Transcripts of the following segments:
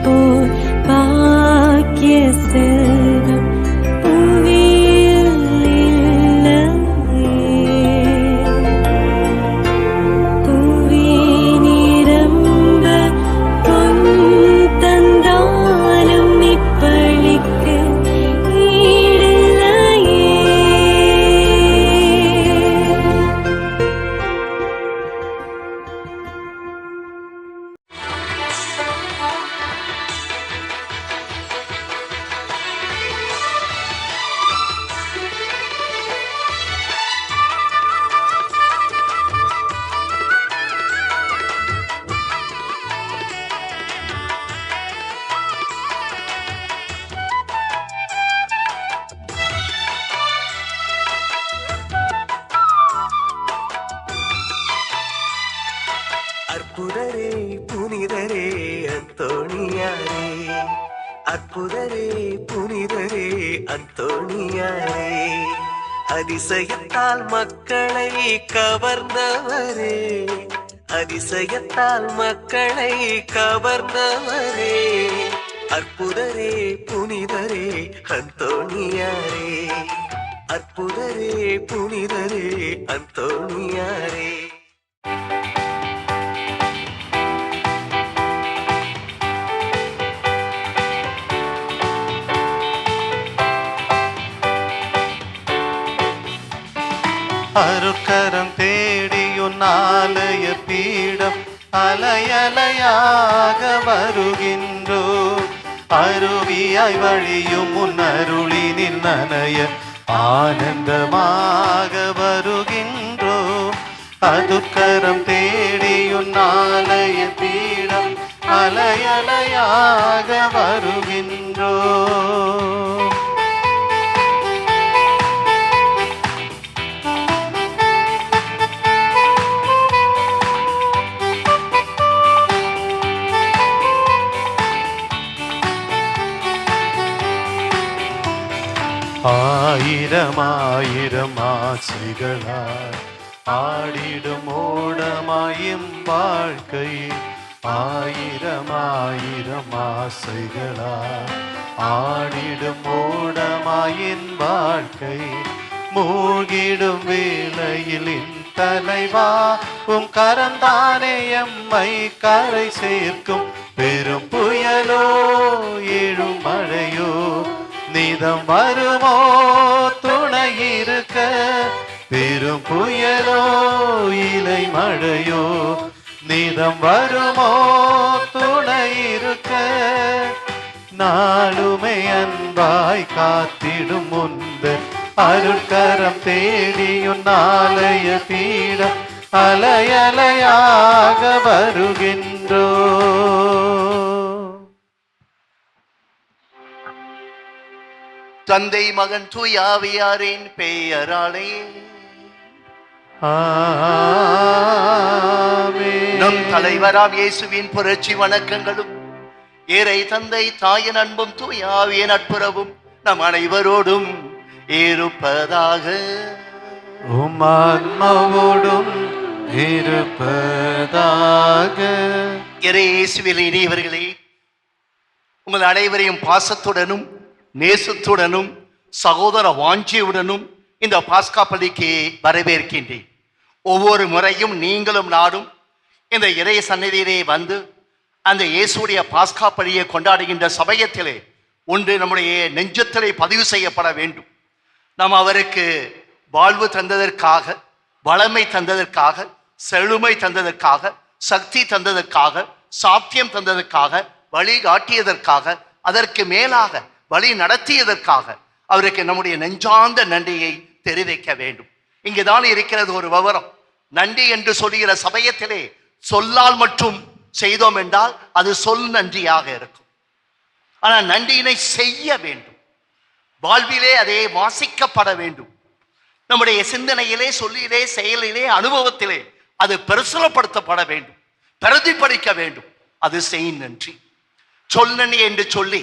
போல் பாக்கிய செல்வம் புவியில் இல்லையே. புவி நிரம்ப பொன் தந்தாலும் இப்பளிக்கு ஈடில்லையே. அற்புதரே புனிதரே அந்தோணியாரே, அற்புதரே புனிதரே அந்தோணியாரே, அதிசயத்தால் மக்களை கவர்ந்தவரே, அதிசயத்தால் மக்களை கவர்ந்தவரே, அற்புதரே புனிதரே அந்தோணியாரே, அற்புதரே புனிதரே அந்தோணியாரே. அருட்கரம் தேடியுன் ஆலய பீடம் அலையலையாக வருகின்றோ, அருவியாய் வழியும் உன் அருளினில் நனைய ஆனந்தமாக வருகின்றோ. அருட்கரம் தேடியுன் ஆலய பீடம் அலையலையாக வருகின்றோ. ஆயிரம் ஆயிரம் ஆசைகளாய் ஆடிடும் ஓடமாயும் வாழ்க்கை, ஆயிரம் ஆயிரம் ஆசைகளாய் ஆடிடும் ஓடமாயின் வாழ்க்கை, மூழ்கிடும் வேளையில் என் தலைவா உம் கரந்தானே எம்மை கரை சேர்க்கும். பெரும் புயலோ எழும் மழையோ நிதம் வருமோ துணையிருக்க, பெரும் புயலோ இலை மழையோ நிதம் வருமோ துணையிருக்க, நாளுமே அன்பாய் காத்திடும் முந்தன் அருட்கரம் தேடியுன் ஆலய பீடம் அலையலையாக வருகின்றோ. தந்தை மகன் தூய ஆவியாரின் பெயராலே ஆமென். நம் தலைவராம் இயேசுவின் புரட்சி வணக்கங்களும் இறை தந்தை தாயின் அன்பும் தூய ஆவியின் நட்புறவும் நம் அனைவரோடும் இருப்பதாக. உம் ஆன்மாவோடும் இருப்பதாக. இறை இயேசுவில் இனியவர்களே, உங்கள் அனைவரையும் பாசத்துடனும் நேசத்துடனும் சகோதர வாஞ்சியுடனும் இந்த பாஸ்கா பள்ளிக்கு வரவேற்கின்றேன். ஒவ்வொரு முறையும் நீங்களும் நாடும் இந்த இறை சந்நிதியிலே வந்து அந்த இயேசுடைய பாஸ்கா பள்ளியை கொண்டாடுகின்ற சமயத்திலே ஒன்று நம்முடைய நெஞ்சத்திலே பதிவு செய்யப்பட வேண்டும். நாம் அவருக்கு வாழ்வு தந்ததற்காக, வளமை தந்ததற்காக, செழுமை தந்ததற்காக, சக்தி தந்ததற்காக, சாத்தியம் தந்ததற்காக, வழிகாட்டியதற்காக, அதற்கு மேலாக வழி நடத்தியதற்காக அவருக்கு நம்முடைய நெஞ்சார்ந்த நன்றியை தெரிவிக்க வேண்டும். இங்குதான் இருக்கிறது ஒரு விவரம். நன்றி என்று சொல்லுகிற சமயத்திலே சொல்லால் மட்டும் செய்தோம் என்றால் அது சொல் நன்றியாக இருக்கும். ஆனால் நன்றியினை செய்ய வேண்டும், வாழ்விலே அதே வாசிக்கப்பட வேண்டும். நம்முடைய சிந்தனையிலே, சொல்லிலே, செயலிலே, அனுபவத்திலே அது பிரசுரப்படுத்தப்பட வேண்டும், பிரதிபலிக்க வேண்டும். அது செய் நன்றி. சொல் நன்றி என்று சொல்லி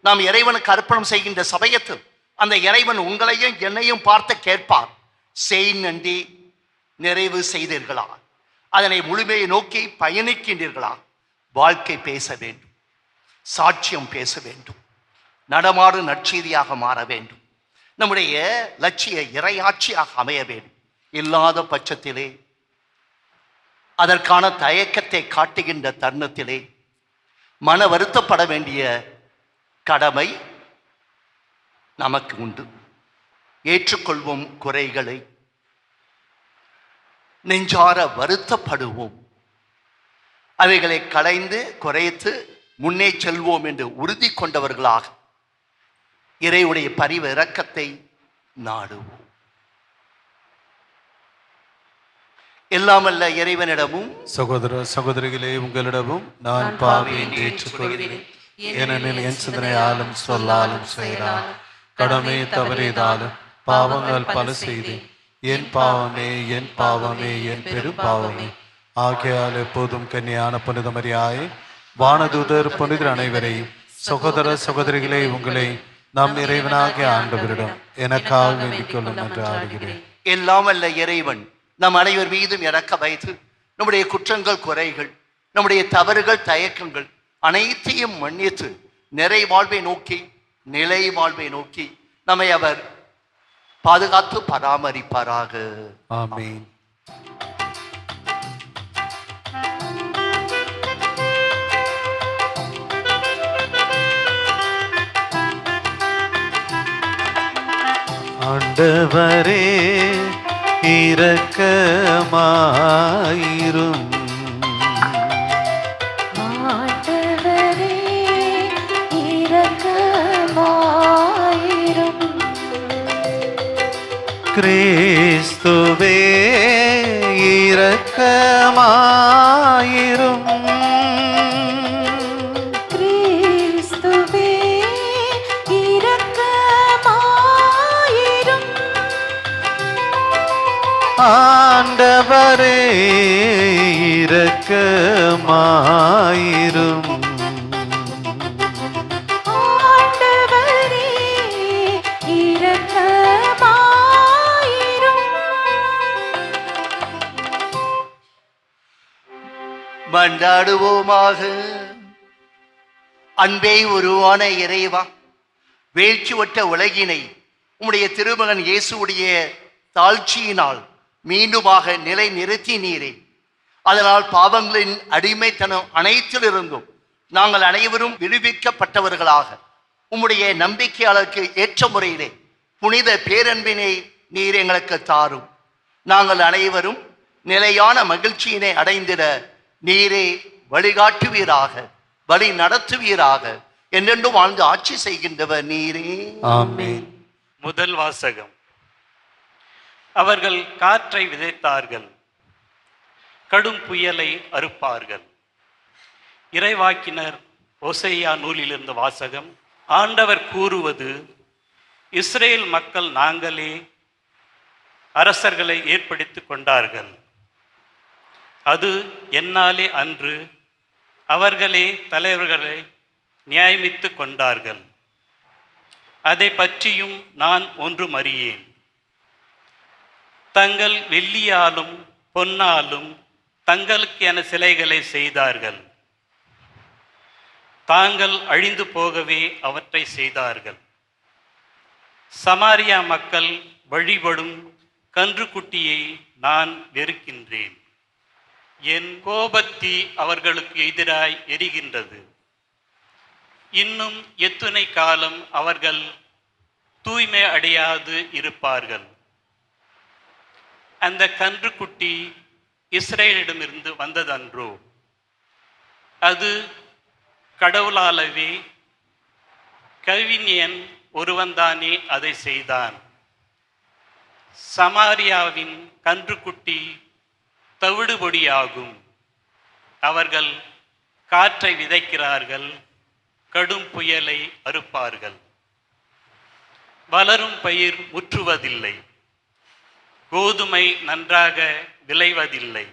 நாம் இறைவனுக்கு அர்ப்பணம் செய்கின்ற சமயத்தில் அந்த இறைவன் உங்களையும் என்னையும் பார்த்து கேட்பார், செய் நன்றி நிறைவு செய்தீர்களா, அதனை முழுமையை நோக்கி பயணிக்கின்றீர்களா? வாழ்க்கை பேச வேண்டும். சாட்சியம் பேச வேண்டும், நடமாடும் நற்செய்தியாக மாற வேண்டும், நம்முடைய லட்சிய இறையாட்சியாக அமைய வேண்டும். இல்லாத பட்சத்திலே, அதற்கான தயக்கத்தை காட்டுகின்ற தருணத்திலே மன வருத்தப்பட வேண்டிய கடமை நமக்கு உண்டு. ஏற்றுக்கொள்வோம் குறைகளை, நெஞ்சார வருத்தப்படுவோம், அவைகளை களைந்து குறைத்து முன்னே செல்வோம் என்று உறுதி கொண்டவர்களாக இறைவனுடைய பரிவு இரக்கத்தை நாடுவோம். எல்லாமல்ல இறைவனிடமும் சகோதர சகோதரிகளே, உங்களிடமும் நான் பாவியை ஏற்றுக்கொள்கிறேன். ஏனெனில் என் சிந்தனையாலும் சொல்லாலும் செயலாலும் கடமை தவறியதாலும் பாவங்கள் பல செய்தேன். என் பாவமே, என் பாவமே, என் பெரும் பாவமே. ஆகையால் எப்போதும் கன்னியான புனித மரியாயே, வானதூதர் புனிதர் அனைவரையும், சகோதர சகோதரிகளே உங்களை நம் இறைவனாகிய ஆண்டவரிடம் எனக்காக வேண்டிக் கொள்ளும் என்று ஆடுகிறேன். எல்லாமல்ல இறைவன் நம் அனைவர் மீதும் இறக்க வைத்து நம்முடைய குற்றங்கள் குறைகள், நம்முடைய தவறுகள் தயக்கங்கள் அனைத்தையும் மன்னித்து நிறை வாழ்வை நோக்கி, நிலை வாழ்வை நோக்கி நம்மை அவர் பாதுகாத்து பராமரிப்பாராக. ஆமீன். ஆண்டவரே இரக்கமாயிரும். ஆண்டவரே இரக்கமாயிரும். கிறிஸ்துவே இரக்கமாயிரும். கிறிஸ்துவே இரக்கமாயிரும். ஆண்டவரே இரக்கமாயிரும். ஆண்டவரே இரக்கமாயிரும். மன்றாடுவோமாக. அன்பே உருவான இறைவா, வீழ்ச்சி ஒட்ட உலகினை உம்முடைய திருமகன் இயேசுடைய தாழ்ச்சியினால் மீண்டுமாக நிலை நிறுத்தி நீரே. அதனால் பாவங்களின் அடிமைத்தனம் அனைத்திலிருந்தும் நாங்கள் அனைவரும் விடுவிக்கப்பட்டவர்களாக உம்முடைய நம்பிக்கையாளருக்கு ஏற்ற முறையிலே புனித பேரன்பினை நீர் எங்களுக்கு தாரும். நாங்கள் அனைவரும் நிலையான மகிழ்ச்சியினை அடைந்திட நீரே வழிகாட்டுவீராக, வழி நடத்துவீராக. என்றென்றும் வாழ்ந்து ஆட்சி செய்கின்றவர் நீரே. ஆமென். முதல் வாசகம். அவர்கள் காற்றை விதைத்தார்கள், கடும் புயலை அறுப்பார்கள். இறைவாக்கினர் ஓசையா நூலிலிருந்து வாசகம். ஆண்டவர் கூறுவது, இஸ்ரேல் மக்கள் நாங்களே அரசர்களை ஏற்படுத்தி கொண்டார்கள். அது என்னாலே அன்று, அவர்களே தலைவர்களை நியமித்து கொண்டார்கள். அதை பற்றியும் நான் ஒன்றும் அறியேன். தங்கள் வெள்ளியாலும் பொன்னாலும் தங்களுக்கு என சிலைகளை செய்தார்கள். தாங்கள் அழிந்து போகவே அவற்றை செய்தார்கள். சமாரியா மக்கள் வழிபடும் கன்றுக்குட்டியை நான் வெறுக்கின்றேன். என் கோபத்தீ அவர்களுக்கு எதிராய் எரிகின்றது. இன்னும் எத்துணை காலம் அவர்கள் தூய்மை அடையாது இருப்பார்கள்? அந்த கன்றுக்குட்டி இஸ்ரேலிடமிருந்து வந்ததன்றோ? அது கடவுளாலவே, கவிஞன் ஒருவன்தானே அதை செய்தான். சமாரியாவின் கன்றுக்குட்டி தவிடுபொடியாகும். அவர்கள் காற்றை விதைக்கிறார்கள், கடும் புயலை அறுப்பார்கள். வளரும் பயிர் முற்றுவதில்லை, கோதுமை நன்றாக விளைவதில்லை.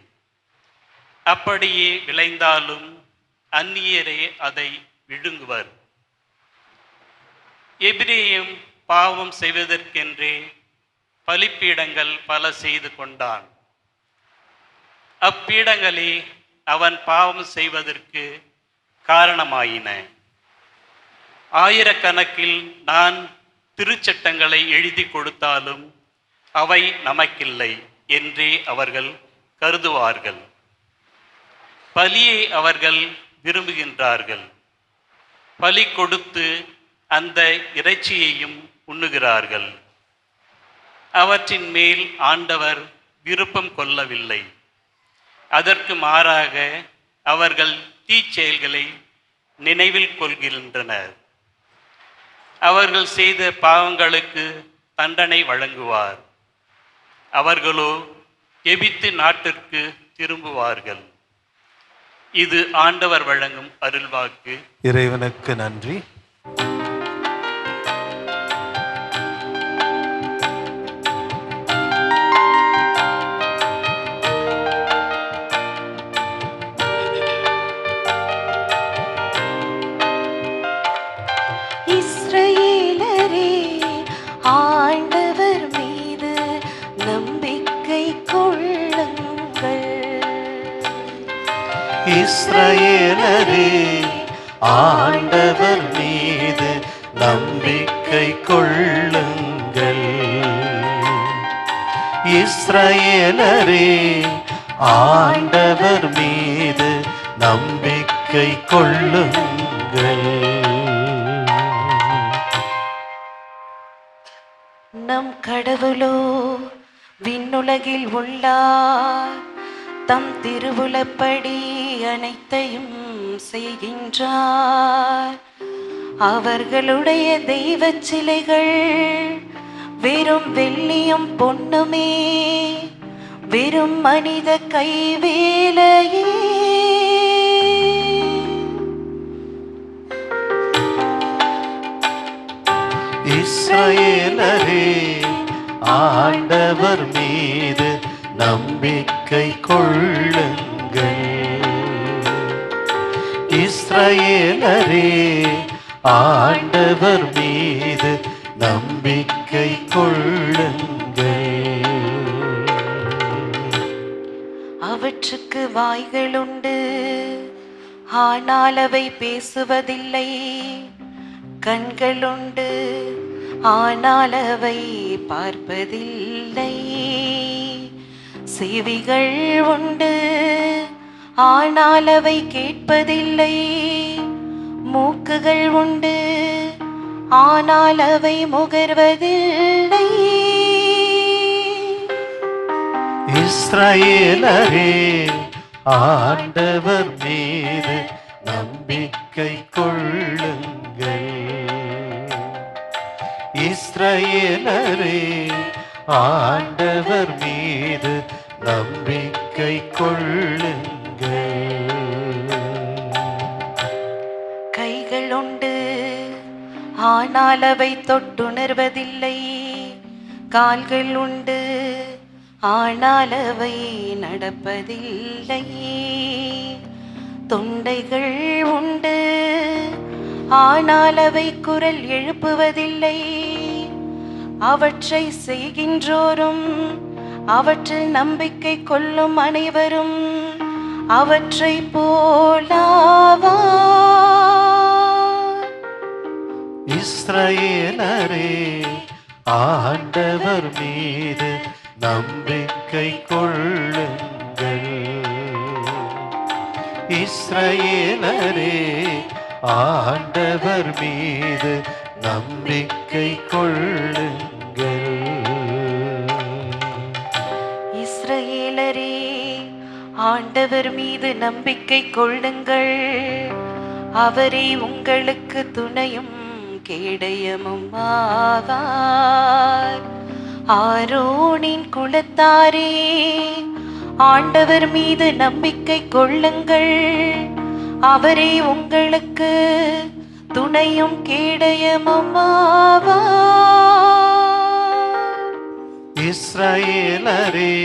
அப்படியே விளைந்தாலும் அந்நியரே அதை விழுங்குவர். எபிரேயம் பாவம் செய்வதற்கென்றே பலிப்பீடங்கள் பல செய்து கொண்டான். அப்பீடங்களே அவன் பாவம் செய்வதற்கு காரணமாயின. ஆயிரக்கணக்கில் நான் திருச்சட்டங்களை எழுதி கொடுத்தாலும் அவை நமக்கில்லை என்றே அவர்கள் கருதுவார்கள். பலியை அவர்கள் விரும்புகின்றார்கள். பலி கொடுத்து அந்த இறைச்சியையும் உண்ணுகிறார்கள். அவற்றின் மேல் ஆண்டவர் விருப்பம் கொள்ளவில்லை. அதற்கு மாறாக அவர்கள் தீச்செயல்களை நினைவில் கொள்கின்றனர். அவர்கள் செய்த பாவங்களுக்கு தண்டனை வழங்குவார். அவர்களோ எகிப்து நாட்டிற்கு திரும்புவார்கள். இது ஆண்டவர் வழங்கும் அருள்வாக்கு. இறைவனுக்கு நன்றி. இஸ்ரவேலரே, ஆண்டவர் மீது நம்பிக்கை கொள்ளுங்கள். இஸ்ரவேலரே, ஆண்டவர் மீது நம்பிக்கை கொள்ளுங்கள். இஸ்ரவேலரே, ஆண்டவர் மீது நம்பிக்கை கொள்ளுங்கள். நம் கடவுளோ விண்ணுலகில் உள்ளார். தம் திருவுளப்படி அனைத்தையும் செய்கின்றார். அவர்களுடைய தெய்வச் சிலைகள் வெறும் வெள்ளியும் பொன்னுமே, வெறும் மனித கைவேலையே. இஸ்ரவேலரே, ஆண்டவர் மீது நம்பிக்கை கொள்ளுங்கள். இஸ்ரவேலரே, ஆண்டவர் மீது நம்பிக்கை கொள்ளுங்கள். அவற்றுக்கு வாய்களுண்டு, ஆனால் அவை பேசுவதில்லை. கண்களுண்டு, ஆனால் அவை பார்ப்பதில்லை. செவிகள் உண்டு, ஆனால் அவை கேட்பதில்லை. மூக்குகள் உண்டு, ஆனால் அவை முகர்வதில்லை. இஸ்ரவேலரே, ஆண்டவர் மீது நம்பிக்கை கொள்ளுங்கள். இஸ்ரவேலரே, ஆண்டவர் மீது நம்பிக்கை கொள்ளுங்கள். கைகள் உண்டு, ஆனால் அவை தொட்டுணர்வதில்லை. கால்கள் உண்டு, ஆனால் அவை நடப்பதில்லை. தொண்டைகள் உண்டு, ஆனால் அவை குரல் எழுப்புவதில்லை. அவற்றை செய்கின்றோரும் அவற்றில் நம்பிக்கை கொள்ளும் அனைவரும் அவற்றை போலாவார். இஸ்ரவேலரே, ஆண்டவர் மீது நம்பிக்கை கொள்ளுங்கள். இஸ்ரவேலரே, ஆண்டவர் மீது நம்பிக்கை கொள்ளுங்கள். இஸ்ரவேலரே, ஆண்டவர் மீது நம்பிக்கை கொள்ளுங்கள். அவரே உங்களுக்கு துணையும் கேடயமும் ஆவார். ஆரோனின் குலத்தாரே, ஆண்டவர் மீது நம்பிக்கை கொள்ளுங்கள். அவரே உங்களுக்கு துணையும் கேடயமும் ஆவார். இஸ்ரவேலரே,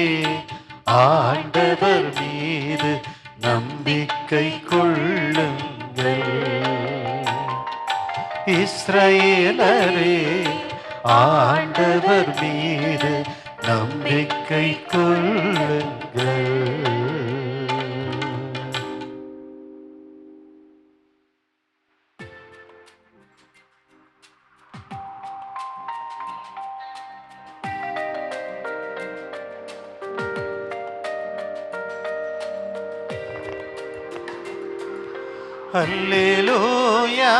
ஆண்டவர் மீது நம்பிக்கை கொள்ளுங்கள். இஸ்ரவேலரே, ஆண்டவர் மீது நம்பிக்கை கொள்ளுங்கள். அல்லேலூயா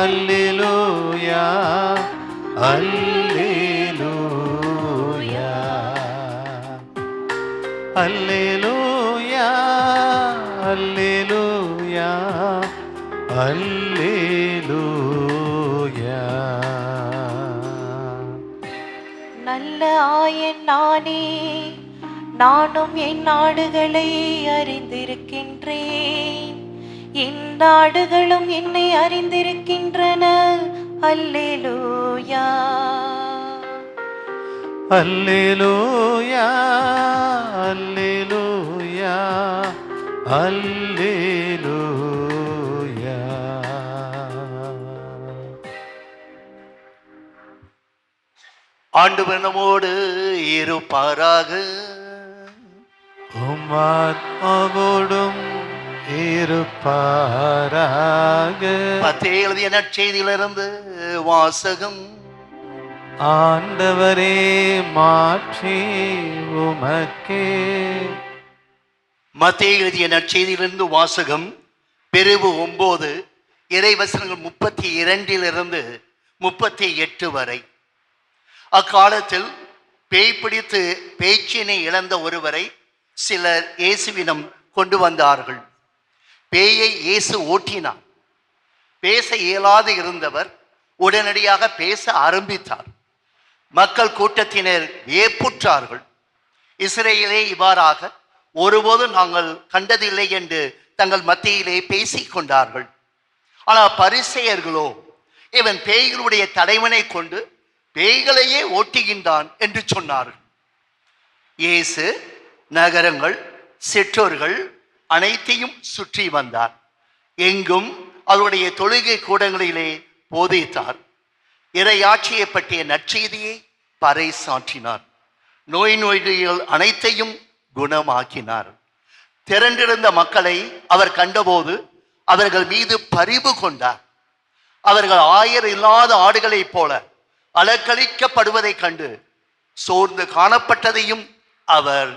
அல்லேலூயா அல்லேலூயா அல்லேலூயா அல்லேலூயா அல்லேலூயா. நல்ல ஆயன் நானே, நானும் என் நாடுகளை அறிந்திருக்கின்றேன், என் நாடுகளும் என்னை அறிந்திருக்கின்றன. அல்லேலூயா அல்லேலூயா அல்லேலூயா அல்லேலூயா. ஆண்டவர் நம்மோடு இருப்பாராக. உம்மாத்மாவோடும் இருப்பாராக. மத்தேயு எழுதிய நற்செய்தியிலிருந்து வாசகம். ஆண்டவரே மாற்றி உமக்கே. மத்தேயு எழுதிய நற்செய்தியிலிருந்து வாசகம். பிரிவு 9 இறைவசனங்கள் 32 38 வரை. அக்காலத்தில் பேய் பிடித்து பேச்சினை இழந்த ஒருவரை சிலர் இயேசுவிடம் கொண்டு வந்தார்கள். பேயை இயேசு ஓட்டினார். பேச இயலாது இருந்தவர் உடனடியாக பேச ஆரம்பித்தார். மக்கள் கூட்டத்தினர் வியப்புற்றார்கள். இஸ்ரேலே இவ்வாறாக ஒருபோதும் நாங்கள் கண்டதில்லை என்று தங்கள் மத்தியிலே பேசிக் கொண்டார்கள். ஆனால் பரிசேயர்களோ, இவன் பேய்களுடைய தலைவனை கொண்டு பேய்களையே ஓட்டுகின்றான் என்று சொன்னார்கள். இயேசு நகரங்கள் சிற்றோர்கள் அனைத்தையும் சுற்றி வந்தார். எங்கும் அவருடைய தொழுகை கூடங்களிலே போதித்தார். இறையாட்சியை பற்றிய நற்செய்தியை பறைசாற்றினார். நோய்கள் அனைத்தையும் குணமாக்கினார். திரண்டிருந்த மக்களை அவர் கண்டபோது அவர்கள் மீது பரிவு கொண்டார். அவர்கள் ஆயர் இல்லாத ஆடுகளைப் போல அலக்களிக்கப்படுவதைக் கண்டு சோர்ந்து காணப்பட்டதையும் அவர்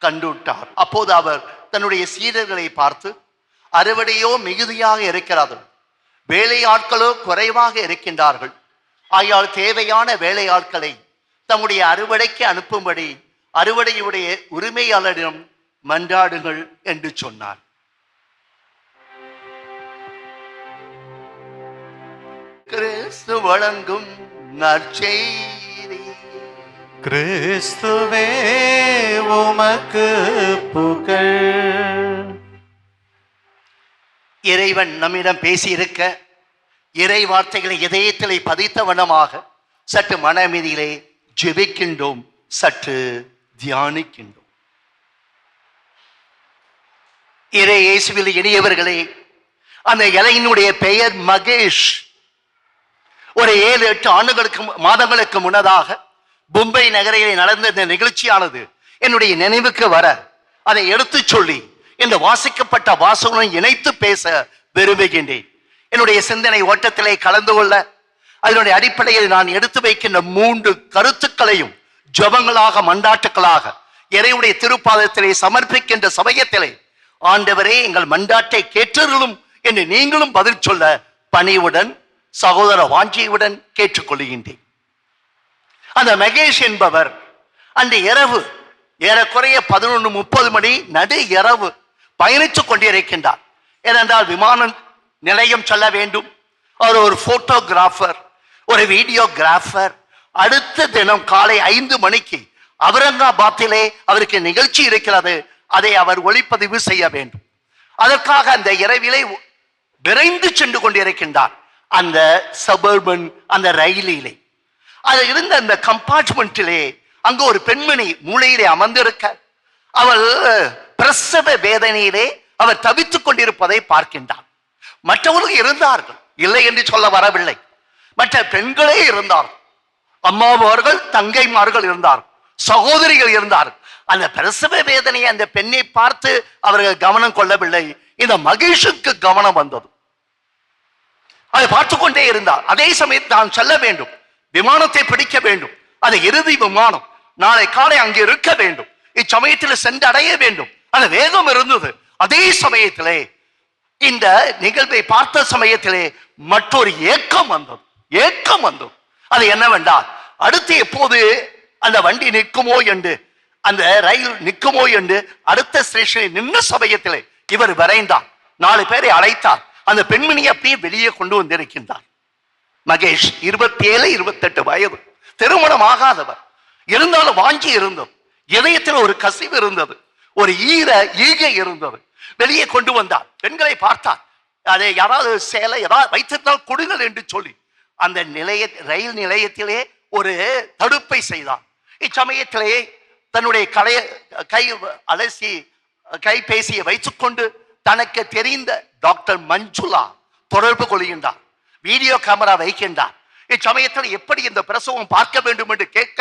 கண்டுட்டார். அப்போது அவர் தன்னுடைய சீடர்களை பார்த்து, அறுவடையோ மிகுதியாக இருக்கிறது, வேலையாட்களோ குறைவாக இருக்கின்றார்கள். ஆகையால் தேவையான வேலையாட்களை தம்முடைய அறுவடைக்கு அனுப்பும்படி அறுவடையுடைய உரிமையாளரிடம் மன்றாடுங்கள் என்று சொன்னார். கிறிஸ்து வழங்கும் நற்செய்தி. கிறிஸ்துவே உமக்கு புகழ். இறைவன் நம்மிடம் பேசியிருக்க இறை வார்த்தைகளை இதயத்திலே பதித்த வண்ணமாக சற்று மன அமைதியிலே ஜெபிக்கின்றோம், சற்று தியானிக்கின்றோம். இறை இயேசுவில் இனியவர்களே, அந்த இலையினுடைய பெயர் மகேஷ். ஒரு 7-8 மாதங்களுக்கு முன்னதாக மும்பை நகரிலே நடந்த இந்த நிகழ்ச்சியானது என்னுடைய நினைவுக்கு வர அதை எடுத்து சொல்லி இந்த வாசிக்கப்பட்ட வாசகனும் இணைத்து பேச விரும்புகின்றேன். என்னுடைய சிந்தனை ஓட்டத்திலே கலந்து கொள்ள அதனுடைய அடிப்படையில் நான் எடுத்து வைக்கின்ற 3 கருத்துக்களையும் ஜபங்களாக மண்டாட்டுக்களாக இறைவனுடைய திருப்பாதத்திலே சமர்ப்பிக்கின்ற சமயத்திலே, ஆண்டவரே எங்கள் மண்டாட்டை கேட்டருளும் என்று நீங்களும் பதில் சொல்ல பணிவுடன் சகோதர வாஞ்சியுடன் கேட்டுக்கொள்கின்றேன். அந்த மகேஷ் என்பவர் அந்த இரவு ஏறக்குறைய 11:30 மணி நடு இரவு பயணித்துக் கொண்டிருக்கின்றார். ஏனென்றால் விமான நிலையம் செல்ல வேண்டும். அவர் ஒரு போட்டோகிராஃபர், ஒரு வீடியோகிராஃபர். அடுத்த தினம் காலை 5 மணிக்கு அவுரங்காபாத்திலே அவருக்கு நிகழ்ச்சி இருக்கிறது. அதை அவர் ஒளிப்பதிவு செய்ய வேண்டும். அதற்காக அந்த இரவிலே விரைந்து சென்று கொண்டிருக்கின்றார். அந்த சபர்பன் அந்த ரயிலிலே அது இருந்த அந்த கம்பார்ட்மெண்டிலே அங்கு ஒரு பெண்மணி மூளையிலே அமர்ந்திருக்க, அவள் பிரசவ வேதனையிலே அவர் தவித்துக் கொண்டிருப்பதை பார்க்கின்றார். மற்றவர்கள் இருந்தார்கள், இல்லை என்று சொல்ல வரவில்லை. மற்ற பெண்களே இருந்தார்கள், அம்மாமார்கள், தங்கைமார்கள் இருந்தார்கள், சகோதரிகள் இருந்தார்கள். அந்த பிரசவ வேதனையை அந்த பெண்ணை பார்த்து அவர்கள் கவனம் கொள்ளவில்லை. இந்த மகேஷுக்கு கவனம் வந்தது. அதை பார்த்து கொண்டே இருந்தார். அதே சமயத்தில் நான் செல்ல வேண்டும், விமானத்தை பிடிக்க வேண்டும், அது இறுதி விமானம், நாளை காலை அங்கே இருக்க வேண்டும், இச்சமயத்தில் சென்று அடைய வேண்டும். அந்த வேகம் இருந்தது. அதே சமயத்திலே இந்த நிகழ்வை பார்த்த சமயத்திலே மற்றொரு ஏக்கம் வந்தது. அது என்னவென்றால், அடுத்து எப்போது அந்த வண்டி நிற்குமோ என்று, அந்த ரயில் நிற்குமோ என்று அடுத்த ஸ்டேஷனில் நின்ற சமயத்திலே இவர் விரைந்தார். 4 பேரை அழைத்தார். அந்த பெண்மணியை அப்படியே வெளியே கொண்டு வந்திருக்கின்றார். மகேஷ் 27, 28 வயது, திருமணம் ஆகாதவர். இருந்தாலும் வாங்கி இருந்தது, இதயத்தில் ஒரு கசிவு இருந்தது, ஒரு ஈகை இருந்தது. வெளியே கொண்டு வந்தார். பெண்களை பார்த்தார். அதை யாராவது சேலை ஏதாவது வைத்திருந்தால் கொடுங்கள் என்று சொல்லி அந்த ரயில் நிலையத்திலே ஒரு தடுப்பை செய்தார். இச்சமயத்திலே தன்னுடைய கைபேசியை வைத்துக்கொண்டு தனக்கு தெரிந்த டாக்டர் மஞ்சுளா தொடர்பு கொள்கின்றார். வீடியோ கேமரா வைக்கின்றார். இச்சமயத்தில் எப்படி இந்த பிரசவம் பார்க்க வேண்டும் என்று கேட்க,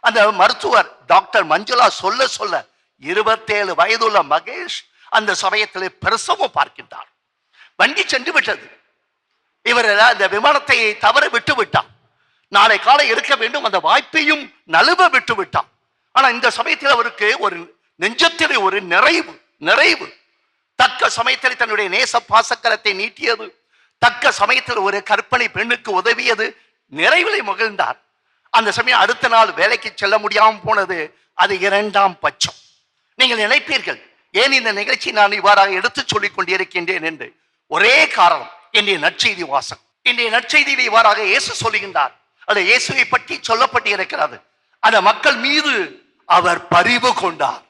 அந்த மருத்துவர் டாக்டர் மஞ்சுளா சொல்ல 27 வயதுள்ள மகேஷ் அந்த சமயத்தில் பிரசவம் பார்க்கின்றார். வண்டி சென்று விட்டது. இவர் அந்த விமானத்தை தவற விட்டு விட்டார். நாளை காலை இருக்க வேண்டும், அந்த வாய்ப்பையும் நழுவ விட்டு விட்டார். ஆனா இந்த சமயத்தில் அவருக்கு ஒரு நெஞ்சத்தில் ஒரு நிறைவு. தக்க சமயத்தில் தன்னுடைய நேச பாசக்கரத்தை நீட்டியது, தக்க சமயத்தில் ஒரு கற்பனை பெண்ணுக்கு உதவியது, நிறைவிலை மகிழ்ந்தார். அந்த சமயம் அடுத்த நாள் வேலைக்கு செல்ல முடியாமல் போனது, அது 2ஆம் பட்சம். நீங்கள் நினைப்பீர்கள், ஏன் இந்த நிகழ்ச்சி நான் இவ்வாறாக எடுத்து சொல்லிக் கொண்டிருக்கின்றேன் என்று. ஒரே காரணம், இன்றைய நற்செய்தி வாசகம். இன்றைய நற்செய்தியில் இவ்வாறாக இயேசு சொல்லுகின்றார். அது இயேசுவை பற்றி சொல்லப்பட்டு இருக்கிறது. அந்த மக்கள் மீது அவர் பரிவு கொண்டார்.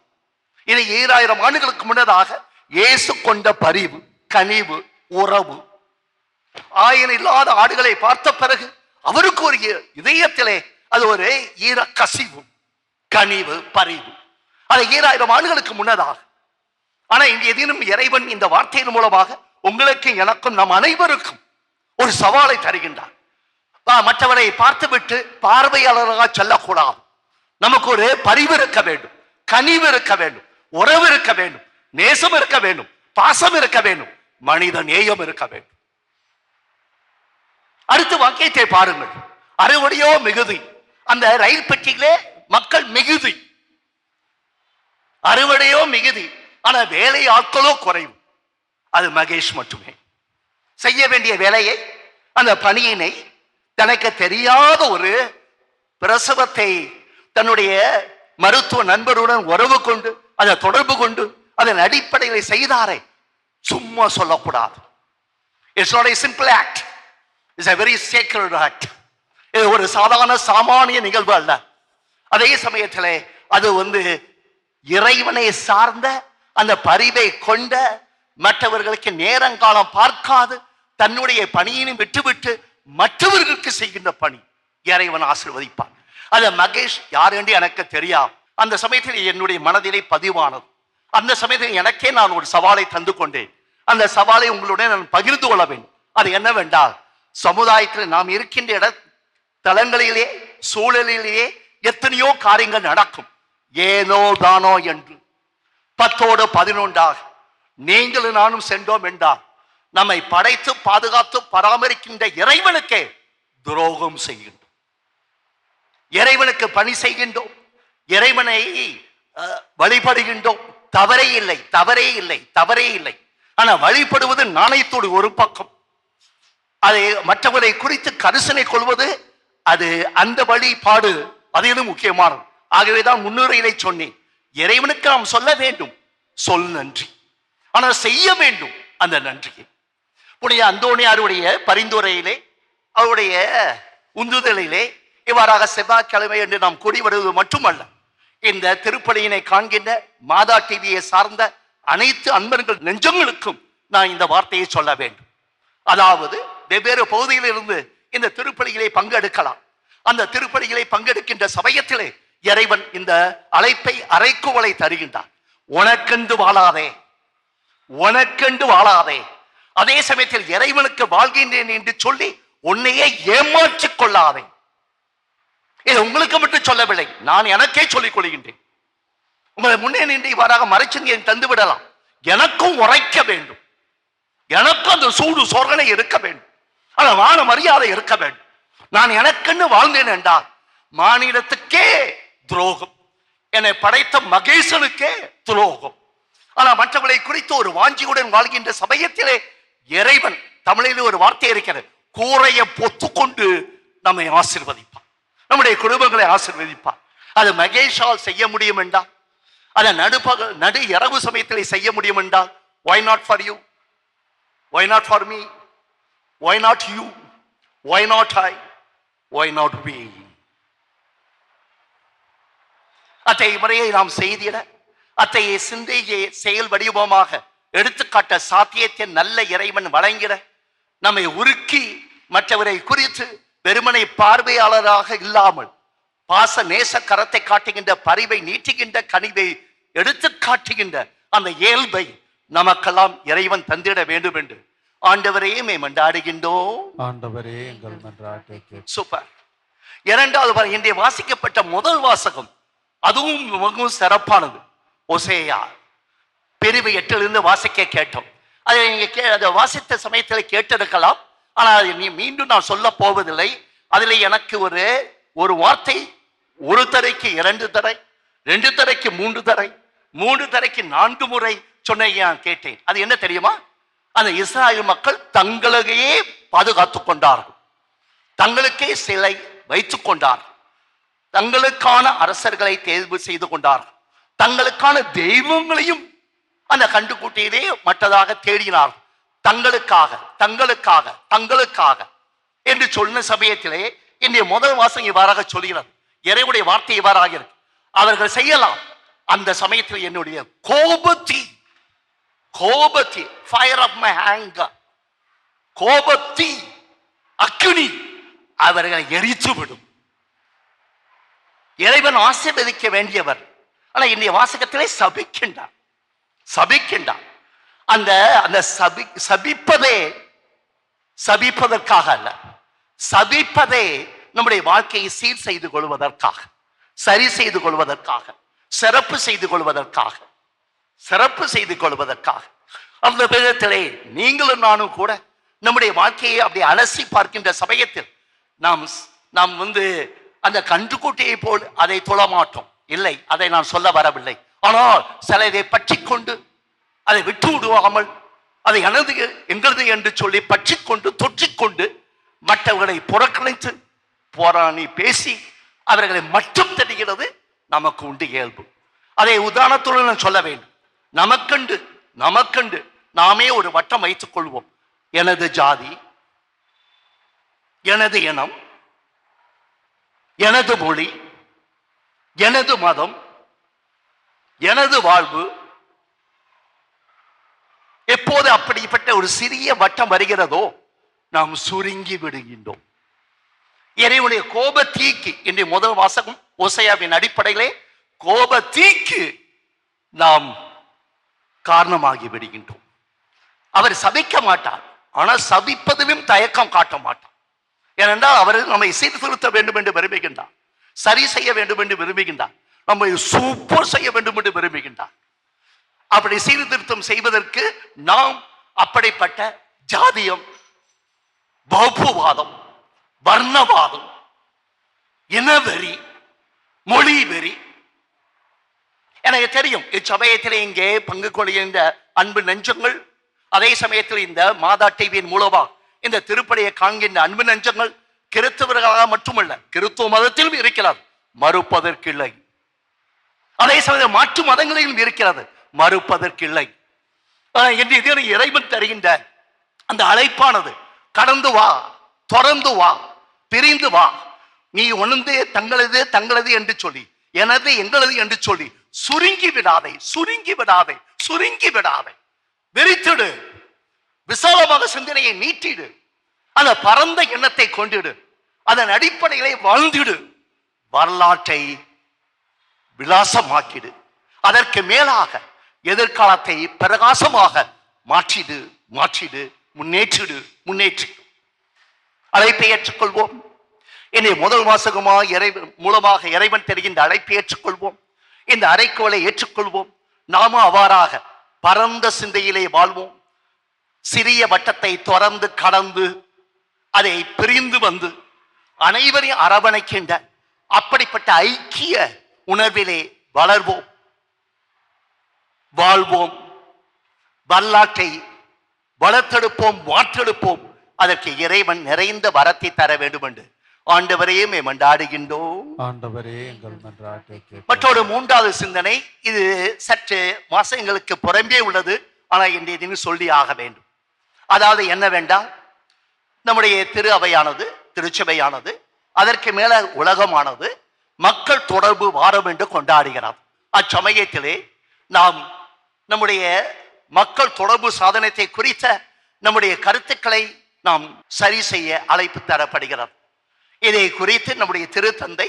இது 2000 ஆண்டுகளுக்கு முன்னதாக இயேசு கொண்ட பரிவு, கனிவு, உறவு. ஆயன் இல்லாத ஆடுகளை பார்த்த பிறகு அவருக்கு ஒரு இதயத்திலே அது ஒரு கசிவு, கனிவு, பரிவு. அது 2000 ஆண்டுகளுக்கு முன்னதாக. ஆனா இன்றைய தினம் இறைவன் இந்த வார்த்தையின் மூலமாக உங்களுக்கு, எனக்கும், நம் அனைவருக்கும் ஒரு சவாலை தருகின்றார். மற்றவரை பார்த்துவிட்டு பார்வையாளராக செல்லக்கூடாது. நமக்கு ஒரு பரிவு இருக்க வேண்டும், கனிவு இருக்க வேண்டும், உறவு இருக்க வேண்டும், நேசம் இருக்க வேண்டும், பாசம் இருக்க வேண்டும், மனித நேயம் இருக்க வேண்டும். அடுத்த வாக்கியத்தை பாருங்கள். அறுவடையோ மிகுதி. அந்த ரயில் பெட்டியிலே மக்கள் மிகுதி, அறுவடையோ மிகுதி, ஆனா வேலை ஆட்களோ குறைவு. அது மகேஷ் மட்டுமே செய்ய வேண்டிய வேலையை, அந்த பணியினை, தனக்கு தெரியாத ஒரு பிரசவத்தை தன்னுடைய மருத்துவ நண்பருடன் உறவு கொண்டு, அதை தொடர்பு கொண்டு, அதன் அடிப்படையில் செய்தாரே, சும்மா சொல்லக்கூடாது. It's not a simple act, it's a very sacred act. இது ஒரு சாதாரண சாமானிய நிகழ்வு அல்ல. அதே சமயத்தில் அது இறைவனை சார்ந்த அந்த பரிவை கொண்ட, மற்றவர்களுக்கு நேரங்காலம் பார்க்காது தன்னுடைய பணியினை விட்டுவிட்டு மற்றவர்களுக்கு செய்கின்ற பணி இறைவன் ஆசீர்வதிப்பார். அது மகேஷ் யார் என்று எனக்கு தெரியாது. அந்த சமயத்தில் என்னுடைய மனதிலே பதிவானது. அந்த சமயத்தில் எனக்கே நான் ஒரு சவாலை தந்து கொண்டேன். அந்த சவாலை உங்களுடன் நான் பகிர்ந்து கொள்ள வேண்டும். அது என்னவென்றால், சமுதாயத்தில் நாம் இருக்கின்ற தலங்களிலே, சூழலிலேயே எத்தனையோ காரியங்கள் நடக்கும். ஏனோ தானோ என்று 10ஓடு 11ஆக நீங்களும் நானும் சென்றோம் என்றால், நம்மை படைத்து பாதுகாத்து பராமரிக்கின்ற இறைவனுக்கே துரோகம் செய்கின்றோம். இறைவனுக்கு பணி செய்கின்றோம், இறைவனை வழிபடுகின்றோம். தவறே இல்லை. ஆனா வழிபடுவது நாணயத்தோடு ஒரு பக்கம், அதை மற்றவரை குறித்து கரிசனை கொள்வது, அது அந்த வழிபாடு அதிலும் முக்கியமானது. ஆகவேதான் முன்னுரையிலே சொன்னேன், இறைவனுக்கு நாம் சொல்ல வேண்டும் சொல் நன்றி, ஆனால் செய்ய வேண்டும் அந்த நன்றியை. புனித அந்தோணியாருடைய பரிந்துரையிலே, அவருடைய உந்துதலிலே இவ்வாறாக செவ்வாய்க்கிழமை என்று நாம் கூடி வருவது மட்டுமல்ல, இந்த திருப்பலியினை காண்கின்ற மாதா டிவியை சார்ந்த அனைத்து அன்பர்கள் நெஞ்சங்களுக்கும் நான் இந்த வார்த்தையை சொல்ல வேண்டும். அதாவது வெவ்வேறு பகுதியில் இருந்து இந்த திருப்பலிகளை பங்கெடுக்கலாம். அந்த திருப்பலிகளை பங்கெடுக்கின்ற சமயத்திலே இறைவன் இந்த அழைப்பை, அறைக்குவலை தருகின்றார். உனக்கென்று வாழாதே. அதே சமயத்தில் இறைவனுக்கு வாழ்கின்றேன் என்று சொல்லி உன்னையே ஏமாற்றிக் கொள்ளாதே. இது உங்களுக்கு மட்டும் சொல்லவில்லை, நான் எனக்கே சொல்லிக் கொள்கின்றேன். உங்களை முன்னே நின்று இவ்வாறாக மறைச்சு தந்து விடலாம். எனக்கும் உரைக்க வேண்டும், எனக்கும் அந்த சூடு சோர்கனை இருக்க வேண்டும், ஆனா மான மரியாதை இருக்க வேண்டும். நான் எனக்குன்னு வாழ்ந்தேன் என்றால் மாநிலத்துக்கே துரோகம், என்னை படைத்த மகேசனுக்கே துரோகம். ஆனா மற்றவர்களை குறித்து ஒரு வாஞ்சியுடன் வாழ்கின்ற சமயத்திலே இறைவன், தமிழில் ஒரு வார்த்தை இருக்கிறது, கூரைய பொத்துக்கொண்டு நம்மை ஆசீர்வதிப்பார், நம்முடைய குடும்பங்களை ஆசீர்வதிப்பார். அது மகேஷால் செய்ய முடியும் என்றால், அதை நடு இரவு சமயத்தில் செய்ய முடியும் என்றால், why not for you, why not for me, why not you, why not I, why not we? அத்தகைய முறையை நாம் செய்திட, அத்தகைய சிந்தையை செயல் வடிவமாக எடுத்துக்காட்ட சாத்தியத்தின் நல்ல இறைவன் வழங்கிட, நம்மை உருக்கி மற்றவரை குறித்து வெறுமனை பார்வையாளராக இல்லாமல் பாச நேச கரத்தை காட்டுகின்ற, பரிவை நீட்டுகின்ற, கனிவை எடுத்து காட்டுகின்ற அந்த இயல்பை நமக்கெல்லாம் இறைவன் தந்திட வேண்டும் என்று ஆண்டவரையே மன்றாடுகின்றோம். ஆண்டவரே எங்கள் மன்றாட்டை கேட்கும். சூப்பர். இரண்டாவது இன்றைய வாசிக்கப்பட்ட முதல் வாசகம் அதுவும் மிகவும் சிறப்பானது. ஓசேயா பிரிவு 8 வாசிக்க கேட்டோம். அதை நீங்க அதை வாசித்த சமயத்தில் கேட்டிருக்கலாம். ஆனால் நீ மீண்டும் நான் சொல்ல போவதில்லை. அதில் எனக்கு ஒரு வார்த்தை ஒரு தரைக்கு 2 தரை, 2 தரைக்கு 3 தரை, 3 தரைக்கு 4 முறை சொன்ன கேட்டேன். அது என்ன தெரியுமா? அந்த இஸ்ராயேல் மக்கள் தங்களையே பாதுகாத்துக் கொண்டார்கள், தங்களுக்கே சிலை வைத்துக் கொண்டார்கள், தங்களுக்கான அரசர்களை தேர்வு செய்து கொண்டார்கள், தங்களுக்கான தெய்வங்களையும் அந்த கண்டுகுட்டியிலே மற்றதாக தேடினார்கள். தங்களுக்காக தங்களுக்காக தங்களுக்காக என்று சொன்ன சமயத்திலே இன்றைய முதல் வாசகம் இவ்வாறாக சொல்கிறது. இறைவனுடைய வார்த்தை இவ்வாறாக இருக்கு. அவர்கள் செய்யலாம். அந்த சமயத்தில் என்னுடைய கோபத்தி ஃபயர் ஆஃப் மை ஆங்கர், கோபத்தி அக்கினி அவர்களை எரித்து விடும். இறைவன் ஆசீர்வதிக்க வேண்டியவர், ஆனா இன்றைய வாசகத்திலே சபிக்கின்றார். அந்த சபிப்பதே சபிப்பதற்காக அல்ல, சபிப்பதே நம்முடைய வாழ்க்கையை சீர் செய்து கொள்வதற்காக, சரி செய்து கொள்வதற்காக, சிறப்பு செய்து கொள்வதற்காக. அந்த விதத்திலே நீங்களும் நானும் கூட நம்முடைய வாழ்க்கையை அப்படி அலசி பார்க்கின்ற சமயத்தில் நாம் அந்த கன்றுக்குட்டியை போல் அதை தொழ மாட்டோம். இல்லை, அதை நான் சொல்ல வரவில்லை. ஆனால் சிலதை பற்றி கொண்டு அதை விட்டு விடுவாமல் அதை எங்களது என்று சொல்லி பற்றி கொண்டு தொற்றிக்கொண்டு மற்றவர்களை புறக்கணித்து போராணி பேசி அவர்களை மட்டும் தெரிகிறது நமக்கு உண்டு இயல்பு. அதை உதாரணத்துடன் நான் சொல்ல வேண்டும். நமக்கண்டு நாமே ஒரு வட்டம் வைத்துக் கொள்வோம். எனது ஜாதி, எனது இனம், எனது மொழி, எனது மதம், எனது வாழ்வு. எப்போது அப்படிப்பட்ட ஒரு சிறிய வட்டம் வருகிறதோ நாம் சுருங்கி விடுகின்றோம். இறைவனுடைய கோப தீக்கு இன்றைய முதல் வாசகம் ஓசையாவின் அடிப்படையிலே கோப தீக்கு நாம் காரணமாகி விடுகின்றோம். அவர் சபிக்க மாட்டார், ஆனால் சபிப்பதிலும் தயக்கம் காட்ட மாட்டார். ஏனென்றால் அவர் நம்மை சீர்திருத்த வேண்டும் என்று விரும்புகின்றார், சரி செய்ய வேண்டும் என்று விரும்புகின்றார், நம்மை சூப்பர் செய்ய வேண்டும் என்று விரும்புகின்றார். அப்படி சீர்திருத்தம் செய்வதற்கு நாம் அப்படிப்பட்ட ஜாதியம், வகுப்புவாதம், வர்ணவாதம், இனவெறி, மொழி வெறி. எனக்கு தெரியும் இச்சமயத்தில் இங்கே பங்கு கொள்கின்ற அன்பு நெஞ்சங்கள், அதே சமயத்தில் இந்த மாதா டிவியின் மூலமாக இந்த திருப்பலியை காண்கின்ற அன்பு நெஞ்சங்கள் கிறிஸ்தவர்களாக மட்டுமல்ல, கிறிஸ்துவ மதத்திலும் இருக்கிறது, மறுப்பதற்கில்லை. அதே சமயம் மாற்று மதங்களிலும் இருக்கிறது, மறுப்பதற்கில்லை. என்று இறைவன் தருகின்ற அந்த அழைப்பானது கடந்து வா, தொடர்ந்து வா, பிரிந்து வா. நீ உணர்ந்தே தங்களது என்று சொல்லி, எனது எங்களது என்று சொல்லி சுருங்கி விடாதே, வெறித்திடு, விசாலமாக சிந்தனையை நீட்டிடு, அந்த பரந்த எண்ணத்தை கொண்டிடு, அதன் அடிப்படையிலே வாழ்ந்திடு, வரலாற்றை விலாசமாக்கிடு, அதற்கு மேலாக எதிர்காலத்தை பிரகாசமாக மாற்றிடு, முன்னேற்று. அழைப்பை ஏற்றுக்கொள்வோம். என்னை முதல் வாசகமாக மூலமாக இறைவன் தெரிகின்ற அழைப்பை ஏற்றுக்கொள்வோம். இந்த அறைக்கோளை ஏற்றுக்கொள்வோம். நாம அவ்வாறாக பரந்த சிந்தையிலே வாழ்வோம். சிறிய வட்டத்தை தொடர்ந்து கடந்து அதை பிரிந்து வந்து அனைவரையும் அரவணைக்கின்ற அப்படிப்பட்ட ஐக்கிய உணர்விலே வளர்வோம், வாழ்வோம். வரலாற்றை வளர்த்தெடுப்போம், மாற்றெடுப்போம். அதற்கு இறைவன் நிறைந்த வரத்தை தர வேண்டும் என்று ஆண்டவரையே மன்றாடுகின்றோம். ஆண்டவரே எங்கள் மன்றாட்டை கேட்டருளும். மற்றொரு மூன்றாவது சிந்தனை, இது சற்று மாசங்களுக்கு புறம்பே உள்ளது, ஆனால் இன்றைய தினம் சொல்லி ஆக வேண்டும். அதாவது என்னவென்றால், நம்முடைய திரு அவையானது, திருச்சபையானது, அதற்கு மேல உலகமானது மக்கள் தொடர்பு வாரம் என்று கொண்டாடுகிறார். அச்சமயத்திலே நாம் நம்முடைய மக்கள் தொடர்பு சாதனத்தை குறித்த நம்முடைய கருத்துக்களை நாம் சரி செய்ய அழைப்பு தரப்படுகிறது. இதை குறித்து நம்முடைய திருத்தந்தை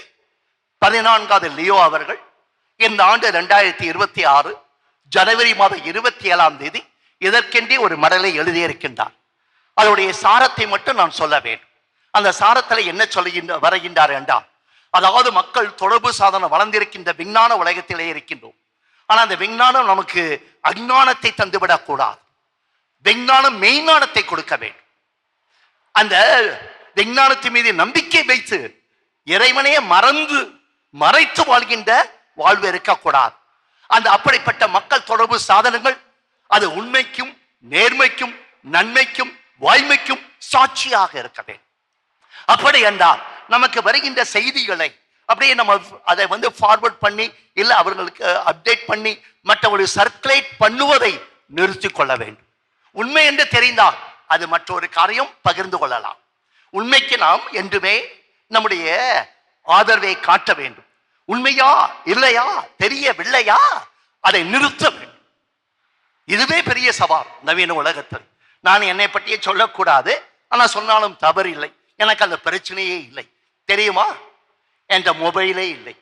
14வது லியோ அவர்கள் இந்த ஆண்டு 2026 ஜனவரி மாதம் 27ஆம் தேதி இதற்கென்றே ஒரு மடலை எழுதியிருக்கின்றார். அதனுடைய சாரத்தை மட்டும் நான் சொல்ல வேண்டும். அந்த சாரத்தில் என்ன வருகின்றார் என்றால், அதாவது மக்கள் தொடர்பு சாதனம் வளர்ந்திருக்கின்ற விஞ்ஞான உலகத்திலே இருக்கின்றோம். ஆனால் அந்த விஞ்ஞானம் நமக்கு அஞ்ஞானத்தை தந்துவிடக்கூடாது. விஞ்ஞானம் மெய்ஞானத்தை கொடுக்க வேண்டும். அந்த விஞ்ஞானத்தின் மீது நம்பிக்கை வைத்து இறைவனையே மறைத்து வாழ்கின்ற வாழ்வு இருக்கக்கூடாது. அந்த அப்படிப்பட்ட மக்கள் தொடர்பு சாதனங்கள் அது உண்மைக்கும், நேர்மைக்கும், நன்மைக்கும், வாய்மைக்கும் சாட்சியாக இருக்க வேண்டும். அப்படி என்றால் நமக்கு வருகின்ற செய்திகளை அப்படியே நம்ம அதை ஃபார்வர்ட் பண்ணி இல்ல அவர்களுக்கு அப்டேட் பண்ணி மற்றவர்கள் சர்க்குலேட் பண்ணுவதை நிறுத்தி கொள்ள வேண்டும். உண்மை என்று தெரிந்தால் அது மற்றொரு காரியம் பகிர்ந்து கொள்ளலாம். உண்மைக்கு நாம் என்றுமே நம்முடைய ஆதரவை காட்ட வேண்டும். உண்மையா இல்லையா தெரியவில்லையா அதை நிறுத்த வேண்டும். இதுவே பெரிய சவால் நவீன உலகத்தில். நான் என்னை பற்றியே சொல்லக்கூடாது, ஆனா சொன்னாலும் தவறு இல்லை. எனக்கு அந்த பிரச்சனையே இல்லை. தெரியுமா, என்ற மொபைலே இல்லை.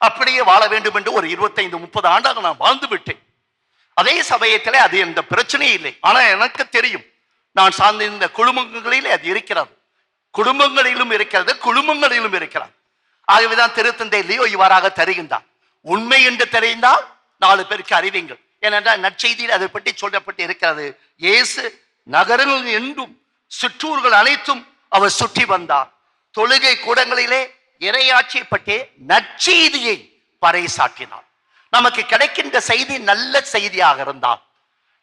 அப்படியே வாழ வேண்டும் என்று ஒரு 25-30 ஆண்டாக நான் வாழ்ந்து விட்டேன். அதே சமயத்திலே அது எந்த பிரச்சனையும் இல்லை. ஆனா எனக்கு தெரியும், நான் சார்ந்த குடும்பங்களிலே அது இருக்கிறது. குடும்பங்களிலும் இருக்கிறது, குடும்பங்களிலும் இருக்கிறது. ஆகவேதான் திருத்தந்தை லியோ இவ்வாறாக தருகின்றார். உண்மை என்று தெரிந்தால் 4 பேருக்கு அறிவிங்கள். ஏனென்றால் நற்செய்தியில் அதை பற்றி சொல்லப்பட்டு இருக்கிறது. இயேசு நகரங்கள் என்றும் சுற்றூர்கள் அனைத்தும் அவர் சுற்றி வந்தார். தொழுகை கூடங்களிலே இறையாட்சியை பற்றி நற்செய்தியை பறைசாற்றினார். நமக்கு கிடைக்கின்ற செய்தி நல்ல செய்தியாக இருந்தால்,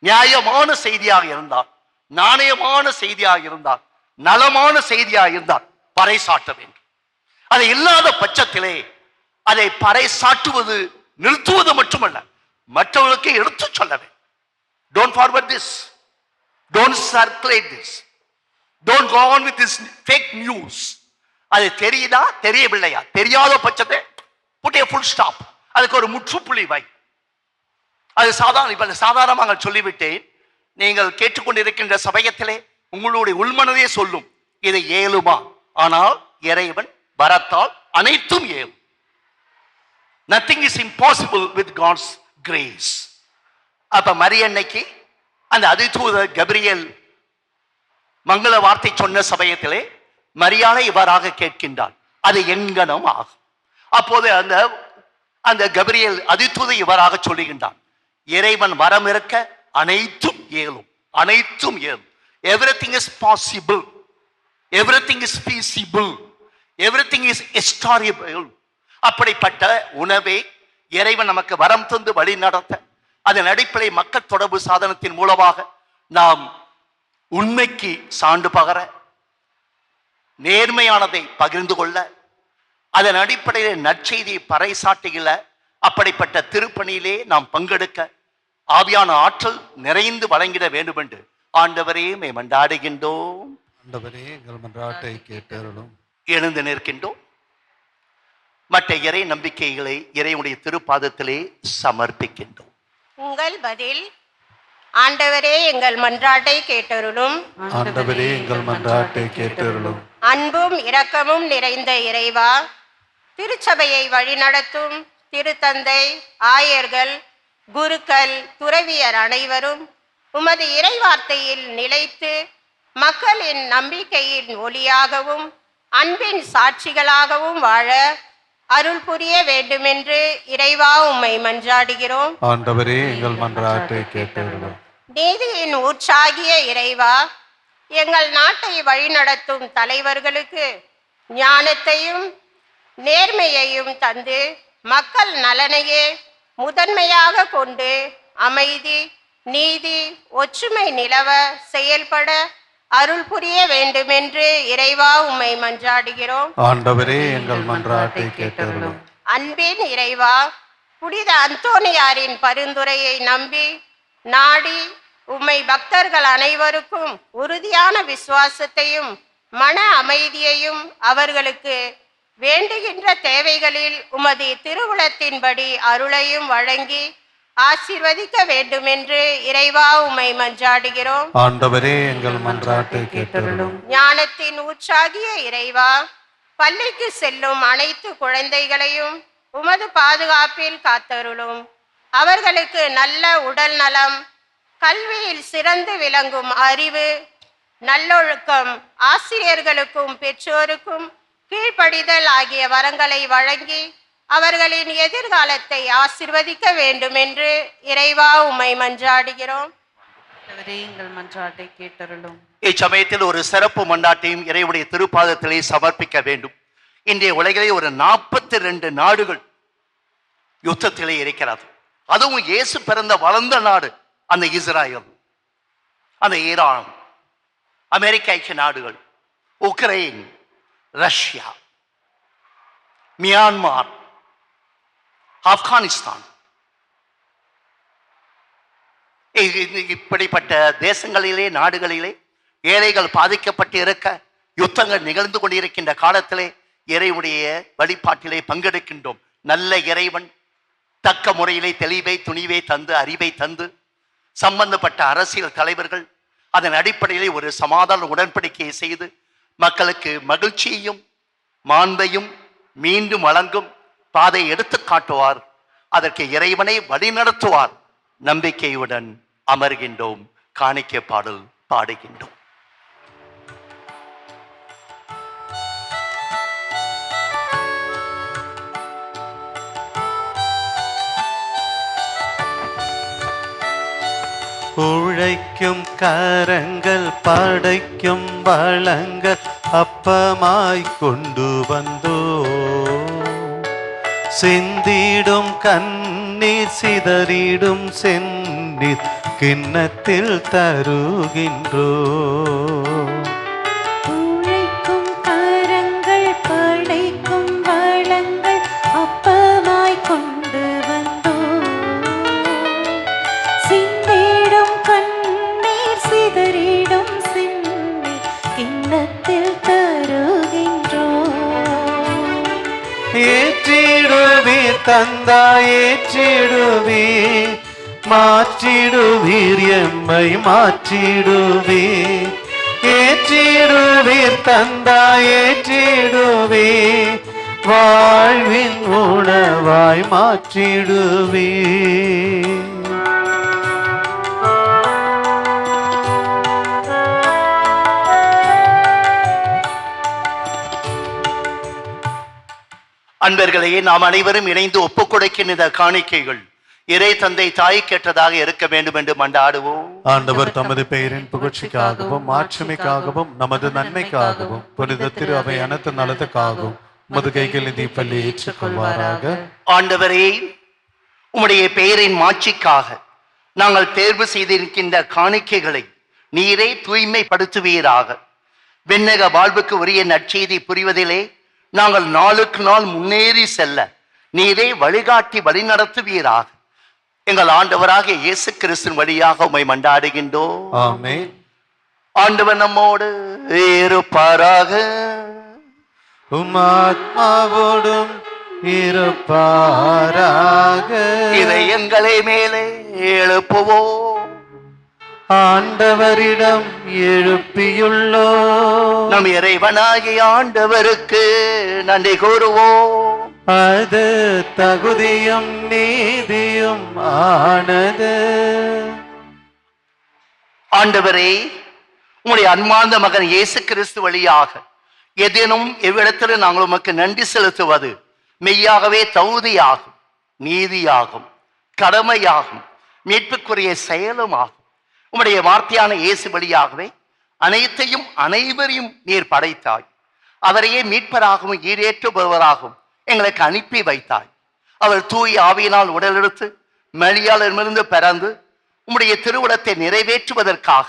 நியாயமான செய்தியாக இருந்தால், நாணயமான செய்தியாக இருந்தால், நலமான செய்தியாக இருந்தால் பறைசாற்ற வேண்டும். அது இல்லாத பட்சத்திலே அதை பறைசாற்றுவது நிறுத்துவது மட்டுமல்ல, மற்றவர்களுக்கு எடுத்து சொல்ல வேண்டும். Don't forward this, don't circulate this, don't go on with this fake news. அது தெரியுதா தெரியவில்லையா, தெரியாத பட்சத்தை put a full stop, அதுக்கு ஒரு முற்றுப்புள்ளி வை. அது சாதாரணமாக சொல்லிவிட்டேன். நீங்கள் கேட்டுக்கொண்டிருக்கின்ற சமயத்திலே உங்களுடைய உள்மனதே சொல்லும், இதை ஏழுமா? ஆனால் இறைவன் வரத்தால் அனைத்தும் ஏழும். Nothing is impossible with God's grace. அப்ப மரியன்னைக்கு அந்த அதிதூதர் கபிரியேல் மங்கள வார்த்தை சொன்ன சமயத்திலே மரியாதை இவ்வாறாக கேட்கின்றார், அது எங்கனம் ஆகும். அப்போது அந்த கபிரியேல் அதிதூதர் இவ்வாறாக சொல்லுகின்றார், இறைவன் வரம் இருக்க அனைத்தும் ஏழும், அனைத்தும் ஏழும். Everything is possible, everything is feasible, everything is historical. அப்படிப்பட்ட உணவை இறைவன் நமக்கு வரம் தந்து வழி நடத்த, அதன் அடிப்படை மக்கள் தொடர்பு சாதனத்தின் மூலமாக நாம் உண்மைக்கு சான்று பகர, நேர்மையானதை பகிர்ந்து கொள்ள, அதன் அடிப்படையில் நற்செய்தியை பறைசாட்டுகிற அப்படிப்பட்ட திருப்பணியிலே நாம் பங்கெடுக்க ஆவியான ஆற்றல் நிறைந்து வழங்கிட வேண்டும் என்று ஆண்டவரே மன்றாடுகின்றோம். ஆண்டவரே எங்கள் மன்றாட்டை கேட்டருளும். எழுந்து நிற்கின்றோம். மற்ற இறை நம்பிக்கைகளை இறைவனுடைய திருப்பாதத்திலே சமர்ப்பிக்கின்றோம். உங்கள் பதில்: ஆண்டவரே எங்கள் மன்றாட்டை கேட்டருளும். ஆண்டவரே எங்கள் மன்றாட்டை கேட்டருளும். அன்பும் இரக்கமும் நிறைந்த இறைவா, திருச்சபையை வழிநடத்தும் திருத்தந்தை, ஆயர்கள், குருக்கள், துறவியர் அனைவரும் உமது இறைவார்த்தையில் நிலைத்து மக்களின் நம்பிக்கையின் ஒளியாகவும் அன்பின் சாட்சிகளாகவும் வாழ அருள் புரிய வேண்டுமென்று இறைவா உம்மை மன்றாடுகிறோம். ஆண்டவரே எங்கள் மன்றாட்டை கேட்டருளும். நீதியின் ஊற்றாகிய இறைவா, எங்கள் நாட்டை வழிநடத்தும் தலைவர்களுக்கு ஞானத்தையும் நேர்மையையும் தந்து மக்கள் நலனையே முதன்மையாக கொண்டு அமைதி, நீதி ஒற்றுமை நிலவ செயல்பட அருள் புரிய வேண்டுமென்று இறைவா உம்மை மன்றாடுகிறோம். ஆண்டவரே எங்கள் மன்றாட்டை கேட்டருளும். அன்பின் இறைவா, புனித அந்தோனியாரின் பரிந்துரையை நம்பி நாடி உம்மை பக்தர்கள் அனைவருக்கும் உறுதியான விசுவாசத்தையும் மன அமைதியையும் அவர்களுக்கு வேண்டுகின்ற தேவைகளில் உமது திருவுளத்தின்படி அருளையும் வழங்கி ஆசீர்வதிக்க வேண்டுமென்று இறைவா உம்மை மன்றாடுகிறோம். ஆண்டவரே எங்கள் மன்றாட்டை கேட்டருளும். ஞானத்தின் ஊற்றாகிய இறைவா, பள்ளிக்கு செல்லும் அனைத்து குழந்தைகளையும் உமது பாதுகாப்பில் காத்தருளும். அவர்களுக்கு நல்ல உடல் நலம், கல்வியில் சிறந்து விளங்கும் அறிவு, நல்லொழுக்கம், ஆசிரியர்களுக்கும் பெற்றோருக்கும் கீழ்ப்படிதல் ஆகிய வரங்களை வழங்கி அவர்களின் எதிர்காலத்தை ஆசிர்வதிக்க வேண்டும் என்று இறைவா உம்மை மன்றாடுகிறோம். எங்கள் மன்றாட்டை கேட்டருளும். இச்சமயத்தில் ஒரு சிறப்பு மன்றாட்டையும் இறைவனுடைய திருப்பாதத்திலே சமர்ப்பிக்க வேண்டும். இன்றைய உலகிலே ஒரு 42 நாடுகள் யுத்தத்திலே இருக்கிறது. அதுவும் இயேசு பிறந்த வளர்ந்த நாடு அந்த இஸ்ராயல், அந்த ஈரான், அமெரிக்க ஐக்கிய நாடுகள், உக்ரைன், ரஷ்யா, மியான்மார், ஆப்கானிஸ்தான், இப்படிப்பட்ட தேசங்களிலே நாடுகளிலே ஏழைகள் பாதிக்கப்பட்டு இருக்க யுத்தங்கள் நிகழ்ந்து கொண்டிருக்கின்ற காலத்திலே இறைவனுடைய வழிபாட்டிலே பங்கெடுக்கின்றோம். நல்ல இறைவன் தக்க முறையிலே தெளிவை துணிவை தந்து அறிவை தந்து சம்பந்தப்பட்ட அரசியல் தலைவர்கள் அதன் அடிப்படையிலே ஒரு சமாதான உடன்படிக்கையை செய்து மக்களுக்கு மகிழ்ச்சியையும் மாண்பையும் மீண்டும் வழங்கும் பாதை எடுத்து காட்டுவார். அதற்கு இறைவனை வழிநடத்துவார். நம்பிக்கையுடன் அமர்கின்றோம், காணிக்கை பாடல் பாடுகின்றோம். உழைக்கும் கரங்கள் படைக்கும் வளங்கள் அப்பமாய் கொண்டு வந்தோ, சிந்திடும் கண்ணீர் சிதறிடும் செந்நீர் கிண்ணத்தில் தருகின்றோ. உழைக்கும் கரங்கள் படைக்கும் வளங்கள் அப்பமாய் கொண்டு வந்தோ, சிந்திடும் கண்ணீர் சிதறிடும் செந்நீர் கிண்ணத்தில் தருகின்றோ. ஏற்றிடுவீர் தந்தாய் ஏற்றிடுவீர், மாற்றிடுவீர் எம்மை மாற்றிடுவீர். ஏற்றிடுவீர் தந்தாய் ஏற்றிடுவீர், வாழ்வின் உணவாய் மாற்றிடுவீர். அன்பர்களையே, நாம் அனைவரும் இணைந்து ஒப்புக்கொடுக்கின்ற இந்த காணிக்கைகள் இறை தந்தை தாய் கேட்டதாக இருக்க வேண்டும் என்று மன்றாடுவோம். ஆண்டவர் தமது பெயரின் புகழ்ச்சிக்காகவும் மாட்சிமைக்காகவும் நமது நன்மைக்காகவும் புனித திரு அவை அனைத்து நலத்துக்காகவும் உமது கைகள் இந்த பள்ளி ஏற்றுக்கொள்வாராக. ஆண்டவரே, உம்முடைய பெயரின் மாட்சிக்காக நாங்கள் தேர்வு செய்திருக்கின்ற காணிக்கைகளை நீரே தூய்மைப்படுத்துவீராக. விண்ணக வாழ்வுக்கு உரிய நற்செய்தி புரிவதிலே நாங்கள் நாளுக்கு நாள் முன்னேறி செல்ல நீரே வழிகாட்டி வழிநடத்துவீராக. எங்கள் ஆண்டவராகிய இயேசு கிறிஸ்துவின் வழியாக உம்மை மன்றாடுகின்றோம். ஆமென். ஆண்டவர் நம்மோடு இருப்பாராக. உமாத்மாவோடும் இருப்பாராக. இதை எங்களை மேலே எழுப்புவோம். ஆண்டவரிடம் எழுப்பியுள்ளோ, நம் இறைவனாகிய ஆண்டவருக்கு நன்றி கூறுவோம். அது தகுதியும் நீதியும் ஆனது. ஆண்டவரே, உம்முடைய அன்பார்ந்த மகன் இயேசு கிறிஸ்து வழியாக எதேனும் எவ்விடத்திலும் நாங்கள் உமக்கு நன்றி செலுத்துவது மெய்யாகவே தகுதியாகும், நீதியாகும், கடமையாகும், மீட்புக்குரிய செயலும் ஆகும். உம்முடைய வார்த்தையான இயேசு வழியாகவே அனைத்தையும் அனைவரையும் நீர் படைத்தாய். அவரையே மீட்பராகவும் ஈடேற்றுபவராகவும் எங்களுக்கு அனுப்பி வைத்தாய். அவர் தூய் ஆவியினால் உடலெடுத்து மரியாளிடமிருந்து பிறந்து உம்முடைய திருவுளத்தை நிறைவேற்றுவதற்காக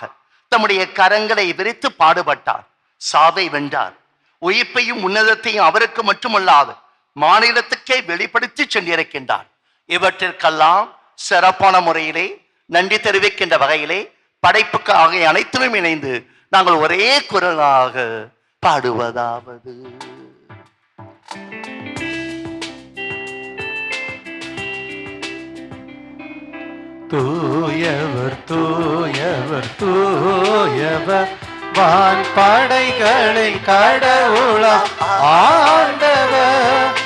தம்முடைய கரங்களை விரித்து பாடுபட்டார், சாவை வென்றார். உயிர்ப்பையும் உன்னதத்தையும் அவருக்கு மட்டுமல்லாது மாநிலத்துக்கே வெளிப்படுத்தி சென்றிருக்கின்றார். இவற்றிற்கெல்லாம் சிறப்பான முறையிலே நன்றி தெரிவிக்கின்ற வகையிலே படைப்புக்கு ஆகிய அனைத்திலும் இணைந்து நாங்கள் ஒரே குரலாக பாடுவதாவது: தூயவர் தூயவர் தூயவர் வான் படைகளை கடவுளாம் ஆண்டவர்,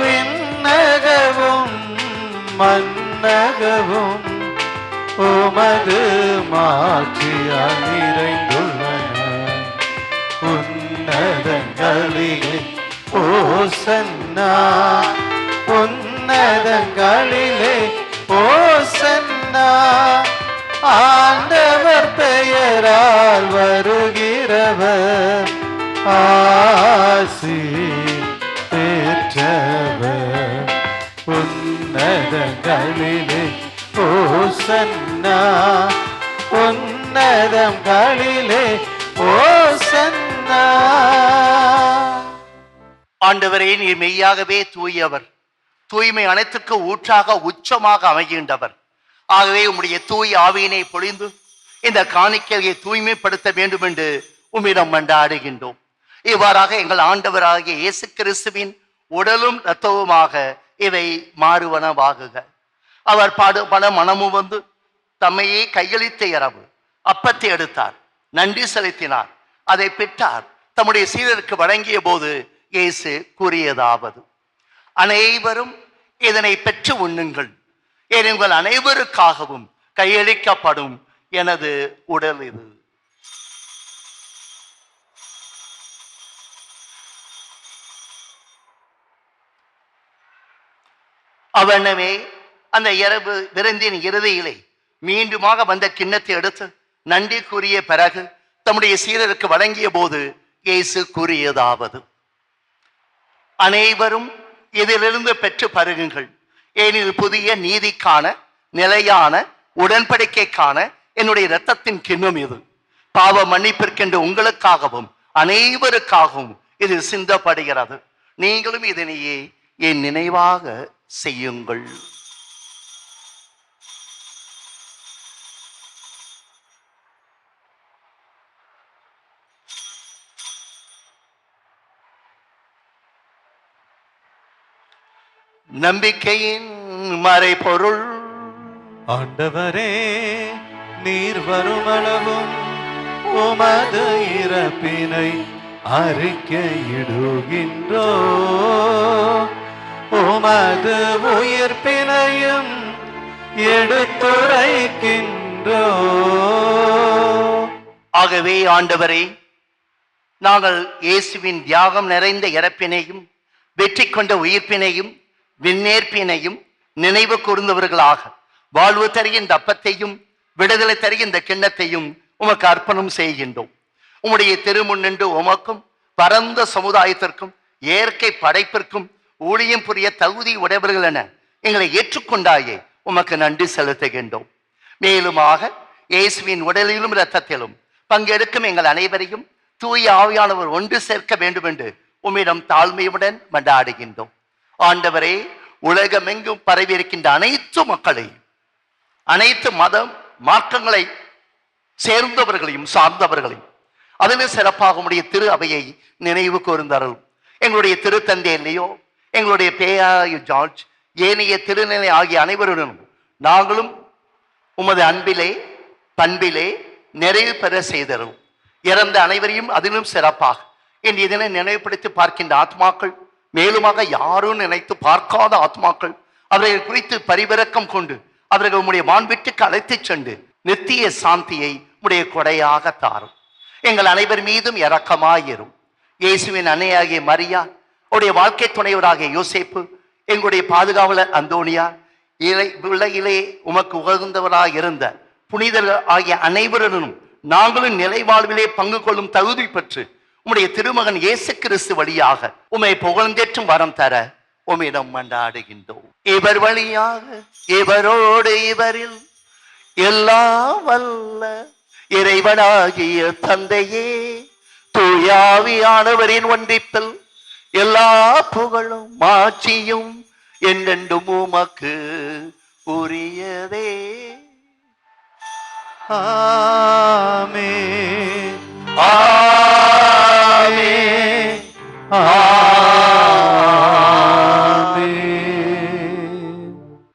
விண்ணகவும் மன்னகவும் உமது மாட்சியால் நிறைந்துள்ளன. உன்னதங்களிலே ஓசன்னா, உன்னதங்களிலே ஓசன்னா, ஆண்டவர் பெயரால் வருகிறவர் ஆசி பெற்றவர். உன்னதங்களிலே ஓசன்னா, உன்னதங்களிலே ஓசன்னா. ஆண்டவரே, நீர் மெய்யாகவே தூயவர், தூய்மை அனைத்துக்கு ஊற்றாக உச்சமாக அமைகின்றவர். ஆகவே உம்முடைய தூய் ஆவியினை பொழிந்து இந்த காணிக்கையை தூய்மைப்படுத்த வேண்டும் என்று உம்மிடம் மன்றாடுகின்றோம். இவ்வாறாக எங்கள் ஆண்டவராகிய இயேசு கிறிஸ்துவின் உடலும் இரத்தவுமாக இவை மாறுவனவாகுக. அவர் பாடுபட மனமும் வந்து தம்மையே கையளித்த இரவு அப்பத்தை எடுத்தார், நன்றி செலுத்தினார், அதை பெற்றார், தம்முடைய சீடருக்கு வழங்கிய போது இயேசு கூறியதாவது: அனைவரும் இதனை பெற்று உண்ணுங்கள், ஏன் உங்கள் அனைவருக்காகவும் கையளிக்கப்படும் எனது உடல் இது. அவனவே அந்த இரவு விருந்தின் இறுதியிலே மீண்டுமாக வந்த கிண்ணத்தை எடுத்து நன்றி கூறிய பிறகு தம்முடைய சீடருக்கு வழங்கிய போது இயேசு கூறியதாவது: அனைவரும் இதிலிருந்து பெற்று பருகுங்கள், ஏனில் புதிய நீதிக்கான நிலையான உடன்படிக்கைக்கான என்னுடைய இரத்தத்தின் கிண்ணம் இது. பாவ மன்னிப்பிற்கென்று உங்களுக்காகவும் அனைவருக்காகவும் இது சிந்தப்படுகிறது. நீங்களும் இதனையே என் நினைவாக செய்யுங்கள். நம்பிக்கையின் மறைபொருள். ஆண்டவரே, நீர் வருமளவும் உமது இறப்பினை அறிக்கையிடுகின்றோ, உமது உயிர்ப்பினையும் எடுத்துரைக்கின்றோ. ஆகவே ஆண்டவரே, நாங்கள் இயேசுவின் தியாகம் நிறைந்த இறப்பினையும் வெற்றி கொண்ட உயிர்ப்பினையும் விண்ணேற்பினையும் நினைவு கூர்ந்தவர்களாக வாழ்வு தருகின்ற அப்பத்தையும் விடுதலை தருகின்ற கிண்ணத்தையும் உமக்கு அர்ப்பணம் செய்கின்றோம். உம்முடைய திருமுன் நின்று உமக்கும் பரந்த சமுதாயத்திற்கும் இயற்கை படைப்பிற்கும் ஊழியம் புரிய தகுதி உடையவர்கள் என எங்களை ஏற்றுக்கொண்டாயே உமக்கு நன்றி செலுத்துகின்றோம். மேலுமாக இயேசுவின் உடலிலும் இரத்தத்திலும் பங்கெடுக்கும் எங்கள் அனைவரையும் தூய ஆவியானவர் ஒன்று சேர்க்க வேண்டும் என்று உம்மிடம் தாழ்மையுடன் மன்றாடுகின்றோம். ஆண்டவரே, உலகமெங்கும் பரவி இருக்கின்ற அனைத்து மக்களையும், அனைத்து மதம் மார்க்கங்களை சேர்ந்தவர்களையும் சார்ந்தவர்களையும், அதிலும் சிறப்பாக உடைய திரு அவையை நினைவு கூர்ந்தார்கள். எங்களுடைய திருத்தந்தை இல்லையோ, எங்களுடைய பேராயு ஜார்ஜ், ஏனைய திருநிலை ஆகிய அனைவருடனும் நாங்களும் உமது அன்பிலே பண்பிலே நிறைவு பெற செய்தரும். இறந்த அனைவரையும் அதிலும் சிறப்பாக இன்று இதனை நினைவுபடுத்தி பார்க்கின்ற ஆத்மாக்கள், மேலுமாக யாரும் நினைத்து பார்க்காத ஆத்மாக்கள், அவர்கள் குறித்து பரிவிரக்கம் கொண்டு அவர்கள் உம்முடைய மாண்பிட்டுக்கு அழைத்துச் சென்று நித்திய சாந்தியை உடைய கொடையாக தாரும். எங்கள் அனைவர் மீதும் இரக்கமாயிரும். இயேசுவின் அன்னையாகிய மரியா, உடைய வாழ்க்கை துணைவராகிய யோசேப்பு, எங்களுடைய பாதுகாவலர் அந்தோனியா, உலகிலே உமக்கு உகந்தவராக இருந்த புனிதர்கள் ஆகிய அனைவருடனும் நாங்களும் நிலை வாழ்விலே பங்கு கொள்ளும் தகுதி பெற்று உம்முடைய திருமகன் இயேசு கிறிஸ்து வழியாக உம்மை புகழ்ந்தேற்றும் வரம் தர உம்மிடம் மன்றாடுகின்றோம். இவர் வழியாக, இவரோடு, இவரில் எல்லாம் வல்ல இறைவனாகிய தந்தையே, தூயாவியானவரின் ஒன்றிப்பில் எல்லா புகழும் மாட்சியும் என்றென்றும் உமக்கு உரியதே. ஆமென். ஆமென்.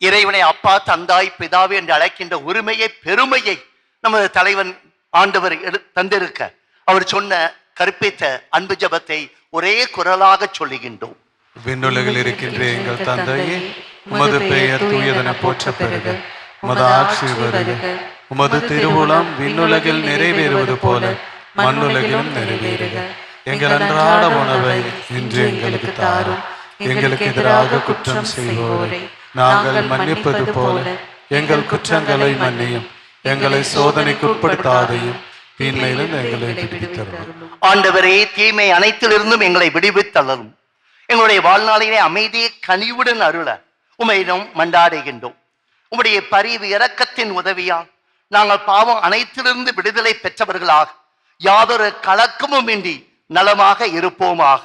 இறைவனை அப்பா, தந்தாய், பிதாவே என்று அழைக்கின்ற உரிமையை, பெருமையை நமது தலைவன் ஆண்டவர் தந்திருக்க அவர் சொன்ன கற்பித்த அன்பு ஜெபத்தை ஒரே குரலாக சொல்லுகின்றோம். விண்ணுலகில் இருக்கின்ற எங்கள் தந்தையே, உமது பெயர் தூயதென போற்றப் பெறுக. உமது ஆட்சி வருக. உமது திருவுளம் விண்ணுலகில் நிறைவேறுவது போல மண்ணுலகிலும் நிறைவேறுக. எங்கள் அன்றாட உணவை இன்று எங்களுக்கு தாரும். எங்களுக்கு எதிராக குற்றம் செய்வோரை நாங்கள் மன்னிப்பது போல எங்கள் குற்றங்களை மன்னியும். எங்களை சோதனைக்கு உட்படுத்தாதையும் தீமையிலும் எங்களை விடுவித்தருளும். ஆண்டவரே, தீமை அனைத்திலிருந்தும் எங்களை விடுவித்தருளும். எங்களுடைய வாழ்நாளிலே அமைதியை கனிவுடன் அருள உமையிடம் மண்டாடுகின்றோம். உம்முடைய பரிவு இரக்கத்தின் உதவியால் நாங்கள் பாவம் அனைத்திலிருந்து விடுதலை பெற்றவர்களாக யாதொரு கலக்கமும் இன்றி நலமாக இருப்போமாக.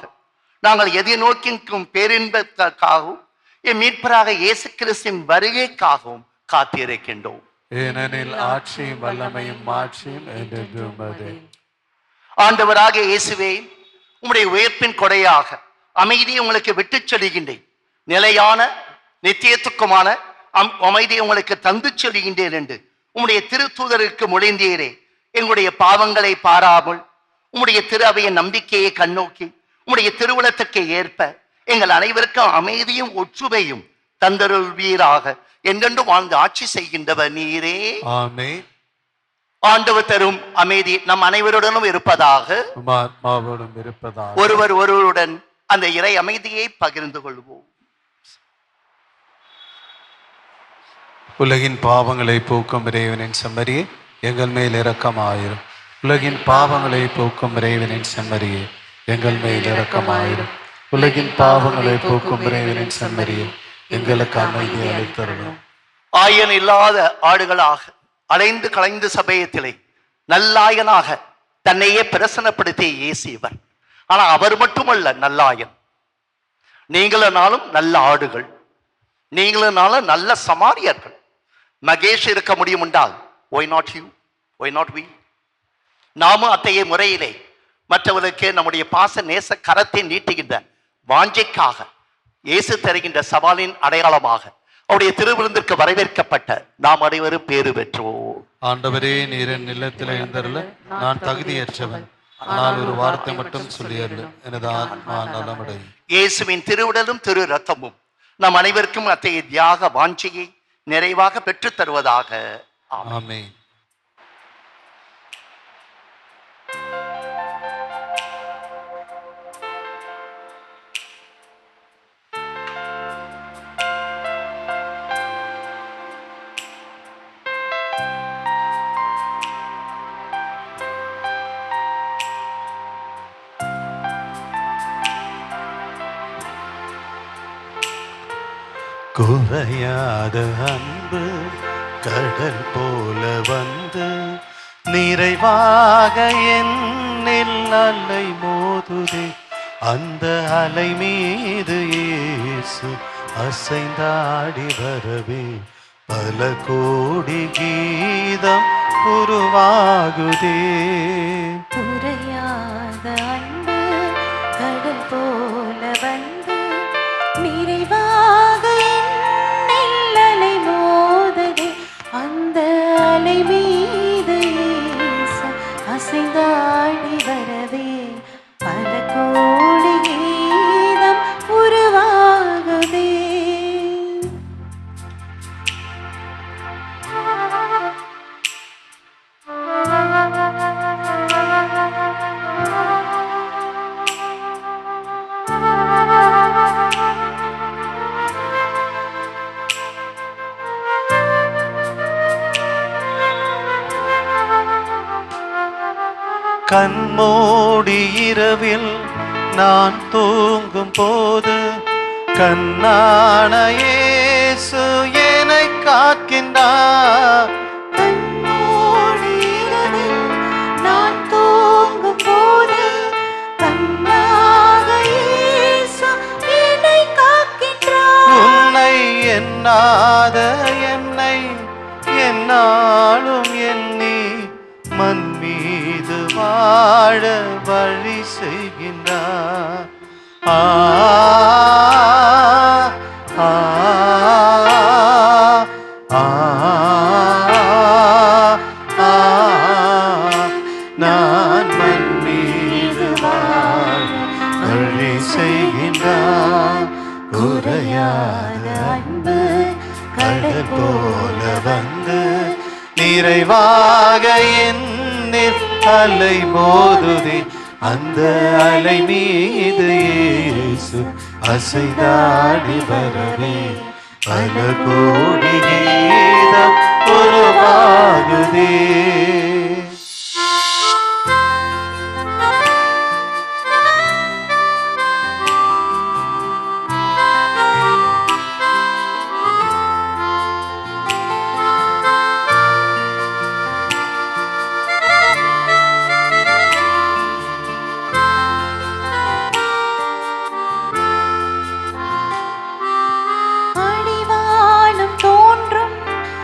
நாங்கள் எதிர்நோக்கிக்கும் பேரின்பதற்காகவும் என் மீட்பராக இயேசு கிறிஸ்துவின் வருகைக்காகவும் காத்திருக்கின்றோம். ஏனெனில் ஆட்சியும் வல்லமையும் மாட்சியும் என்றென்றும் உமதே. ஆண்டவராக இயேசுவே, உம்முடைய உயிர்ப்பின் கொடையாக அமைதியை உங்களுக்கு விட்டுச் செல்கின்றேன். நிலையான நித்தியத்துக்குமான அமைதியை உங்களுக்கு தந்து செல்கின்றேன் என்று உம்முடைய திருத்தூதருக்கு மொழிந்தீரே. எங்களுடைய பாவங்களை பாராமல் உம்முடைய திரு அவையின் நம்பிக்கையை கண்ணோக்கி உம்முடைய திருவுளத்துக்கு ஏற்ப எங்கள் அனைவருக்கும் அமைதியும் ஒற்றுமையும் தந்தருள்வீராக. என்றென்று வாழ்ந்து ஆட்சி செய்கின்றவர் நீரே. ஆமென். ஆண்டவர் தரும் அமைதி நம் அனைவருடனும் இருப்பதாக. ஆத்மாவோடும் இருப்பதாக. ஒருவர் ஒருவருடன் அந்த இறை அமைதியை பகிர்ந்து கொள்வோம். உலகின் பாவங்களை போக்கும் இறைவனின் செம்மறியே, எங்கள் மேல் இரக்கமாயிரும். உலகின் பாவங்களை போக்கும் இறைவனின் செம்மறியே, எங்கள் மேல் இரக்கமாயிரும். உலகின் பாவங்களை போக்கும் இறைவனின் செம்மறியே, எங்களுக்கு அமைதி அளித்தருளும். ஆயன் இல்லாத ஆடுகளாக அலைந்து கலைந்து சபையத்திலே நல்லாயனாக தன்னையே பிரசனப்படுத்திய இயேசுவர். ஆனா அவர் மட்டுமல்ல நல்லாயன். நீங்களும் நல்ல ஆடுகள், நீங்களும் நல்ல சமாரியர்கள். மகேஷ் இருக்க முடியும் என்றால் why not you, why not we? நாமும் அத்தகைய முறையிலே மற்றவர்களுக்கு நம்முடைய பாச நேச கரத்தை நீட்டுகின்ற வாஞ்சைக்காக இயேசு தருகின்ற சவாலின் அடையாளமாக அவருடைய திருவிருந்திற்கு வரவேற்கப்பட்ட நாம் அனைவரும் பேறு பெற்றோம். ஆண்டவரே, நீர் என் இல்லத்தில் எழுந்தருள நான் தகுதியற்றவன். ஆனால் ஒரு வார்த்தை மட்டும் சொல்லியருள, எனது ஆத்மா நலமடையும். இயேசுவின் திருவுடலும் திரு ரத்தமும் நம் அனைவருக்கும் அத்தகைய தியாக வாஞ்சையை நிறைவாக பெற்றுத் தருவதாக. ஆமென். குறையாத அன்பு கடல் போல வந்து நிறைவாக என்னில் அலை மோதுதே. அந்த அலை மீது இயேசு அசைந்தாடி வரவே பல கோடி கீதம் உருவாகுதே. குறையாத அன்பு கடல் போல வந்து நிறைவாக என்னில் அலை மோதுதே. அந்த அலை மீது இயேசு அசைந்தாடி வரவே பல கோடி கீதம் உருவாகுதே. கண்மூடி இரவில் நான் தூங்கும் போது கண்ணான இயேசு என்னை காக்கின்றார். பொல்லாத என்னை என்னாலும் எண்ணி மண் மீது வாழ வழி செய்கின்றார். ஆ ஆ ஆ ஆ நான் மண் மீது வாழ வழி செய்கின்றார். குறையாத அன்பு கடல் போல வந்து நிறைவாக என்னில் அலை மோதுதே. அந்த அலை மீது இயேசு அசைந்தாடி வரவே பல கோடி கீதம் உருவாகுதே. அடிவானம் தோன்றும்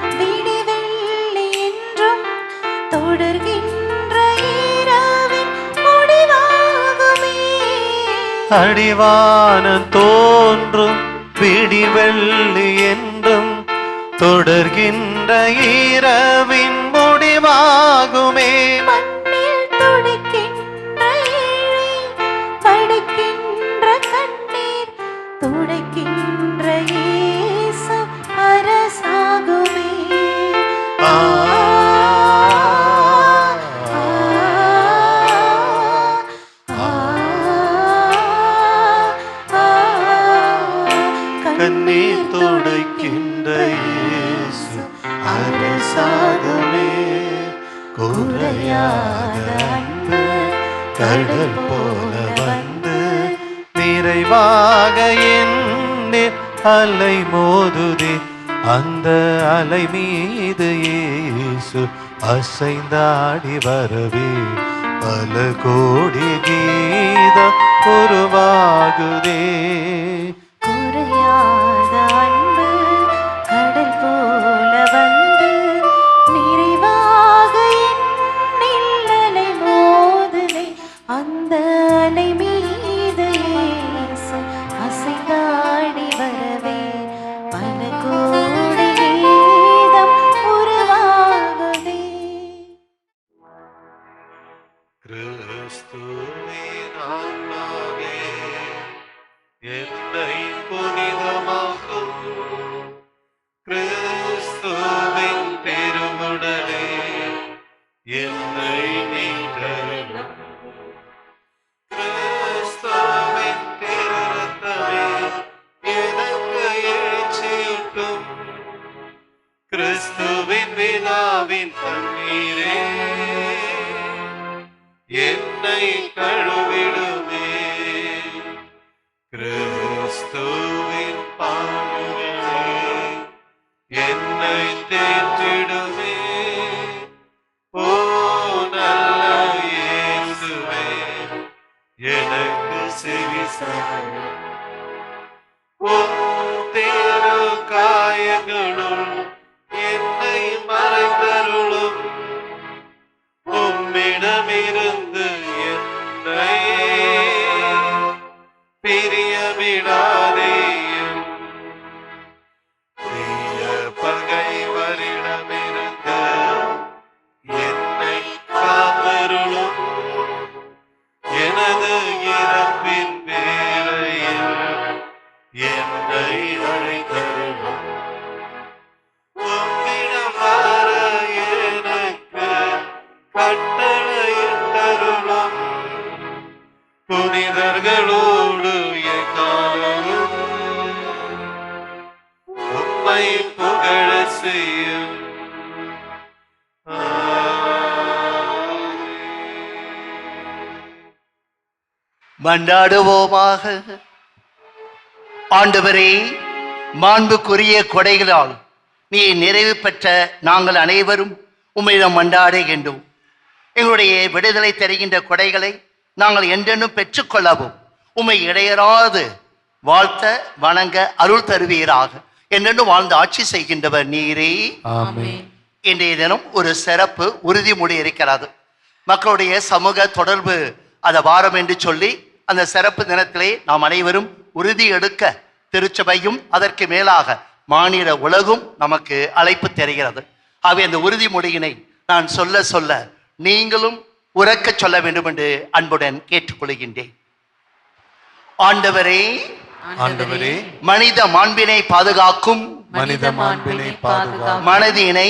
விடிவெள்ளி என்றும் தொடர்கின்ற இரவின் முடிவாகுமே. அடிவானம் தோன்றும் விடிவெள்ளி என்றும் தொடர்கின்ற இரவின் முடிவாகுமே. மண்ணில் துடிக்கின்ற ஏழை படிக்கின்ற கண்ணீர் துடைக்கின்ற இயேசு அரசாகுமே. ஆ கண்ணீர் துடைக்கின்ற இயேசு அரசாகவே. குறையாத அன்பு கடல் போல வந்து நிறைவாக என்னில் அலை மோதுதே. அந்த அலை மீது இயேசு அசைந்தாடி வரவே பல கோடி கீதம் உருவாகுதே. குறையாத அன்பு கடல் போல வந்து நிறைவாக என்னில் அலை மோதுதே. அந்த அலை மீது இயேசு அசைந்தாடி வரவே பல கோடி கீதம் உருவாகுதே. கிறிஸ்துவின் ஆன்மாவே என்னை புனிதமாக்கும். கிறிஸ்துவின் திருவுடலே என்னை மீட்டருளும். கிறிஸ்துவின் திருரத்தமே எனக்கு எழுச்சியூட்டும். கிறிஸ்துவின் விழாவின் தண்ணீரே என்னை கழுவிடுமே. கிறிஸ்துவின் பாடுகளே என்னை தேற்றிடுமே. ஓ நல்ல இயேசுவே எனக்கு செவிசாயும். உம் திரு காயங்களுள் என்னை மறைந்தருளும். உம்மிடமிருந்து என்னை பிரிய விடாதேயும். தீய பகைவரிடமிருந்து என்னை காத்தருளும். எனது இறப்பின் வேளையில் என்னை அழைத்தருளும். உம்மிடம் வர எனக்கு கட்டளையிட்டருளும். புனிதர்களோடு எக்காலமும் உம்மை புகழ செய்யும். மன்றாடுவோமாக. ஆண்டவரே, மாண்புக்குரிய கொடைகளால் நீ நிறைவு பெற்ற நாங்கள் அனைவரும் உம்மிடம் மன்றாடுகின்றோம். எங்களுடைய விடுதலை தருகின்ற கொடைகளை நாங்கள் என்றென்றும் பெற்றுக்கொள்ளவும் உம்மை இடையராது வாழ்த்த வணங்க அருள் தருவீராக. என்னென்னு வாழ்ந்து ஆட்சி செய்கின்றவர் நீரே. ஆமென். இன்றைய தினம் ஒரு சிறப்பு உறுதிமொழி இருக்கிறது. மக்களுடைய சமூக தொடர்பு அதை வாரம் என்று சொல்லி அந்த சிறப்பு தினத்திலே நாம் அனைவரும் உறுதி எடுக்க திருச்சபையும் அதற்கு மேலாக மாநில உலகும் நமக்கு அழைப்பு தருகிறது. ஆகவே அந்த உறுதிமொழியினை நான் சொல்ல சொல்ல நீங்களும் உரக்க சொல்ல வேண்டும் என்று அன்புடன் கேட்டுக்கொள்கின்றேன். ஆண்டவரே, ஆண்டவரே, மனித மாண்பினை பாதுகாக்கும் மனித மாண்பினை பாதுகாக்கும் மனதினை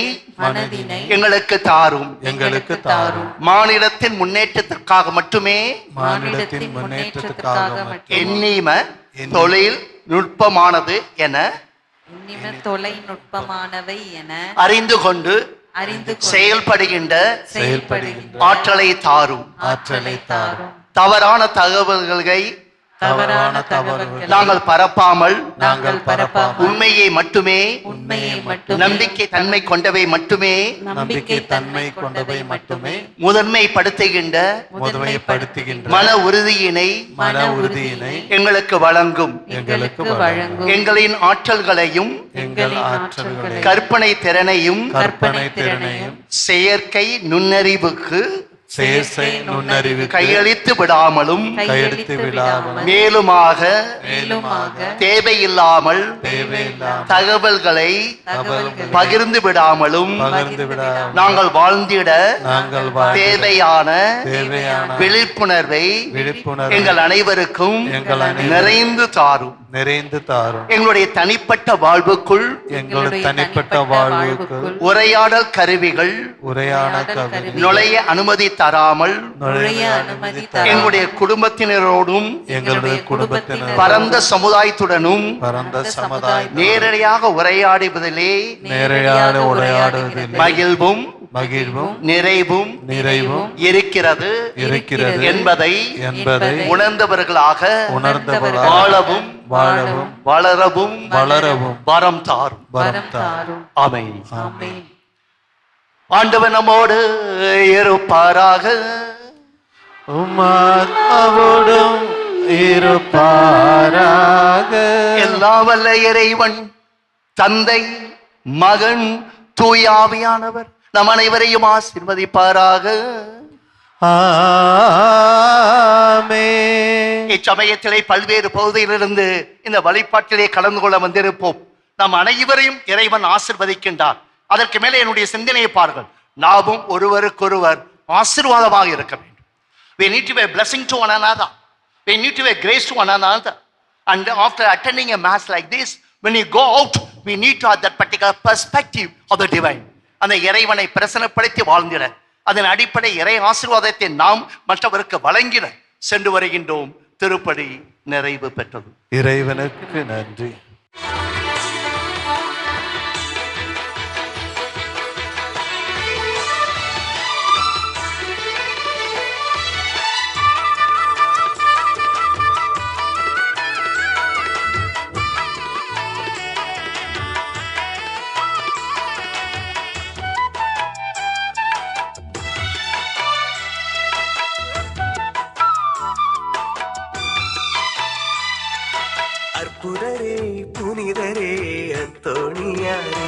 எங்களுக்கு தாரும். எங்களுக்கு தாரும். மாநிலத்தின் முன்னேற்றத்திற்காக மட்டுமே மாநிலத்தின் முன்னேற்றத்துக்காக எண்ணிம தொழில் நுட்பமானது என தொலைநுட்பமானவை என அறிந்து கொண்டு செயல்படுகின்ற ஆற்றலை தாரும். தவறான தகவல்களை நாங்கள் பரப்பாமல் உண்மையை மட்டுமே நம்பிக்கை தன்மை கொண்டவை மட்டுமே முதன்மைப்படுத்துகின்ற மன உறுதியினை எங்களுக்கு வழங்கும். எங்களின் ஆற்றல்களையும் கற்பனை திறனையும் செயற்கை நுண்ணறிவுக்கு கையளித்து விடாமலும் மேலுமாக தேவையில்லாமல் தகவல்களை பகிர்ந்து விடாமலும் நாங்கள் வாழ்ந்திட தேவையான விழிப்புணர்வை எங்கள் அனைவருக்கும் நிறைந்து தாரும். எங்களுடைய தனிப்பட்ட வாழ்வுக்குள் உரையாடல் கருவிகள் நுழைய அனுமதி தராமல் எங்களுடைய குடும்பத்தினரோடும் பரந்த சமுதாயத்துடனும் நேரடியாக உரையாடுவதிலே மகிழ்வும் நிறைவும் இருக்கிறது என்பதை உணர்ந்தவர்களாக வாழவும் வளரவும் வரம் தாரும். ஆமென். ஆண்டவர் நம்மோடு இருப்பாராக. உம்மாவோடும் இருப்பாராக. எல்லா வல்ல இறைவன் தந்தை மகன் தூய ஆவியானவர் நம் அனைவரையும் ஆசீர்வதிப்பாராக. ஆமென். இச்சமயத்திலே பல்வேறு பகுதியிலிருந்து இந்த வழிபாட்டிலே கலந்து கொள்ள வந்திருப்போம். நம் அனைவரையும் இறைவன் ஆசீர்வதிக்கின்றார். அதற்கு மேலே என்னுடைய சிந்தனையை பாருங்கள். நாமும் ஒருவருக்கொருவர் ஆசீர்வாதமாக இருக்க வேண்டும். We need to be a blessing to one another. We need to be a grace to one another. And after attending a mass like this, when you go out, we need to have that particular perspective of the divine. அந்த இறைவனை பிரசன்னப்படுத்தி வாழ்ந்திட, அதன் அடிப்படை இறை ஆசீர்வாதத்தை நாம் மற்றவருக்கு வழங்கிட சென்று வருகின்றோம். திருப்படி நிறைவு பெற்றது. இறைவனுக்கு நன்றி. அற்புதரே புனிதரே அந்தோணியாரே,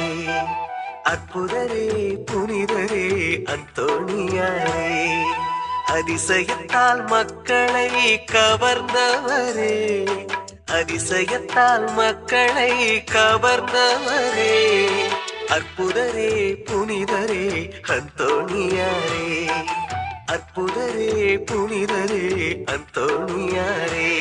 அற்புதரே புனிதரே அந்தோணியாரே, அதிசயத்தால் மக்களை கவர்ந்தவரே, அதிசயத்தால் மக்களை கவர்ந்தவரே, அற்புதரே புனிதரே அந்தோணியாரே, அற்புதரே புனிதரே அந்தோணியாரே.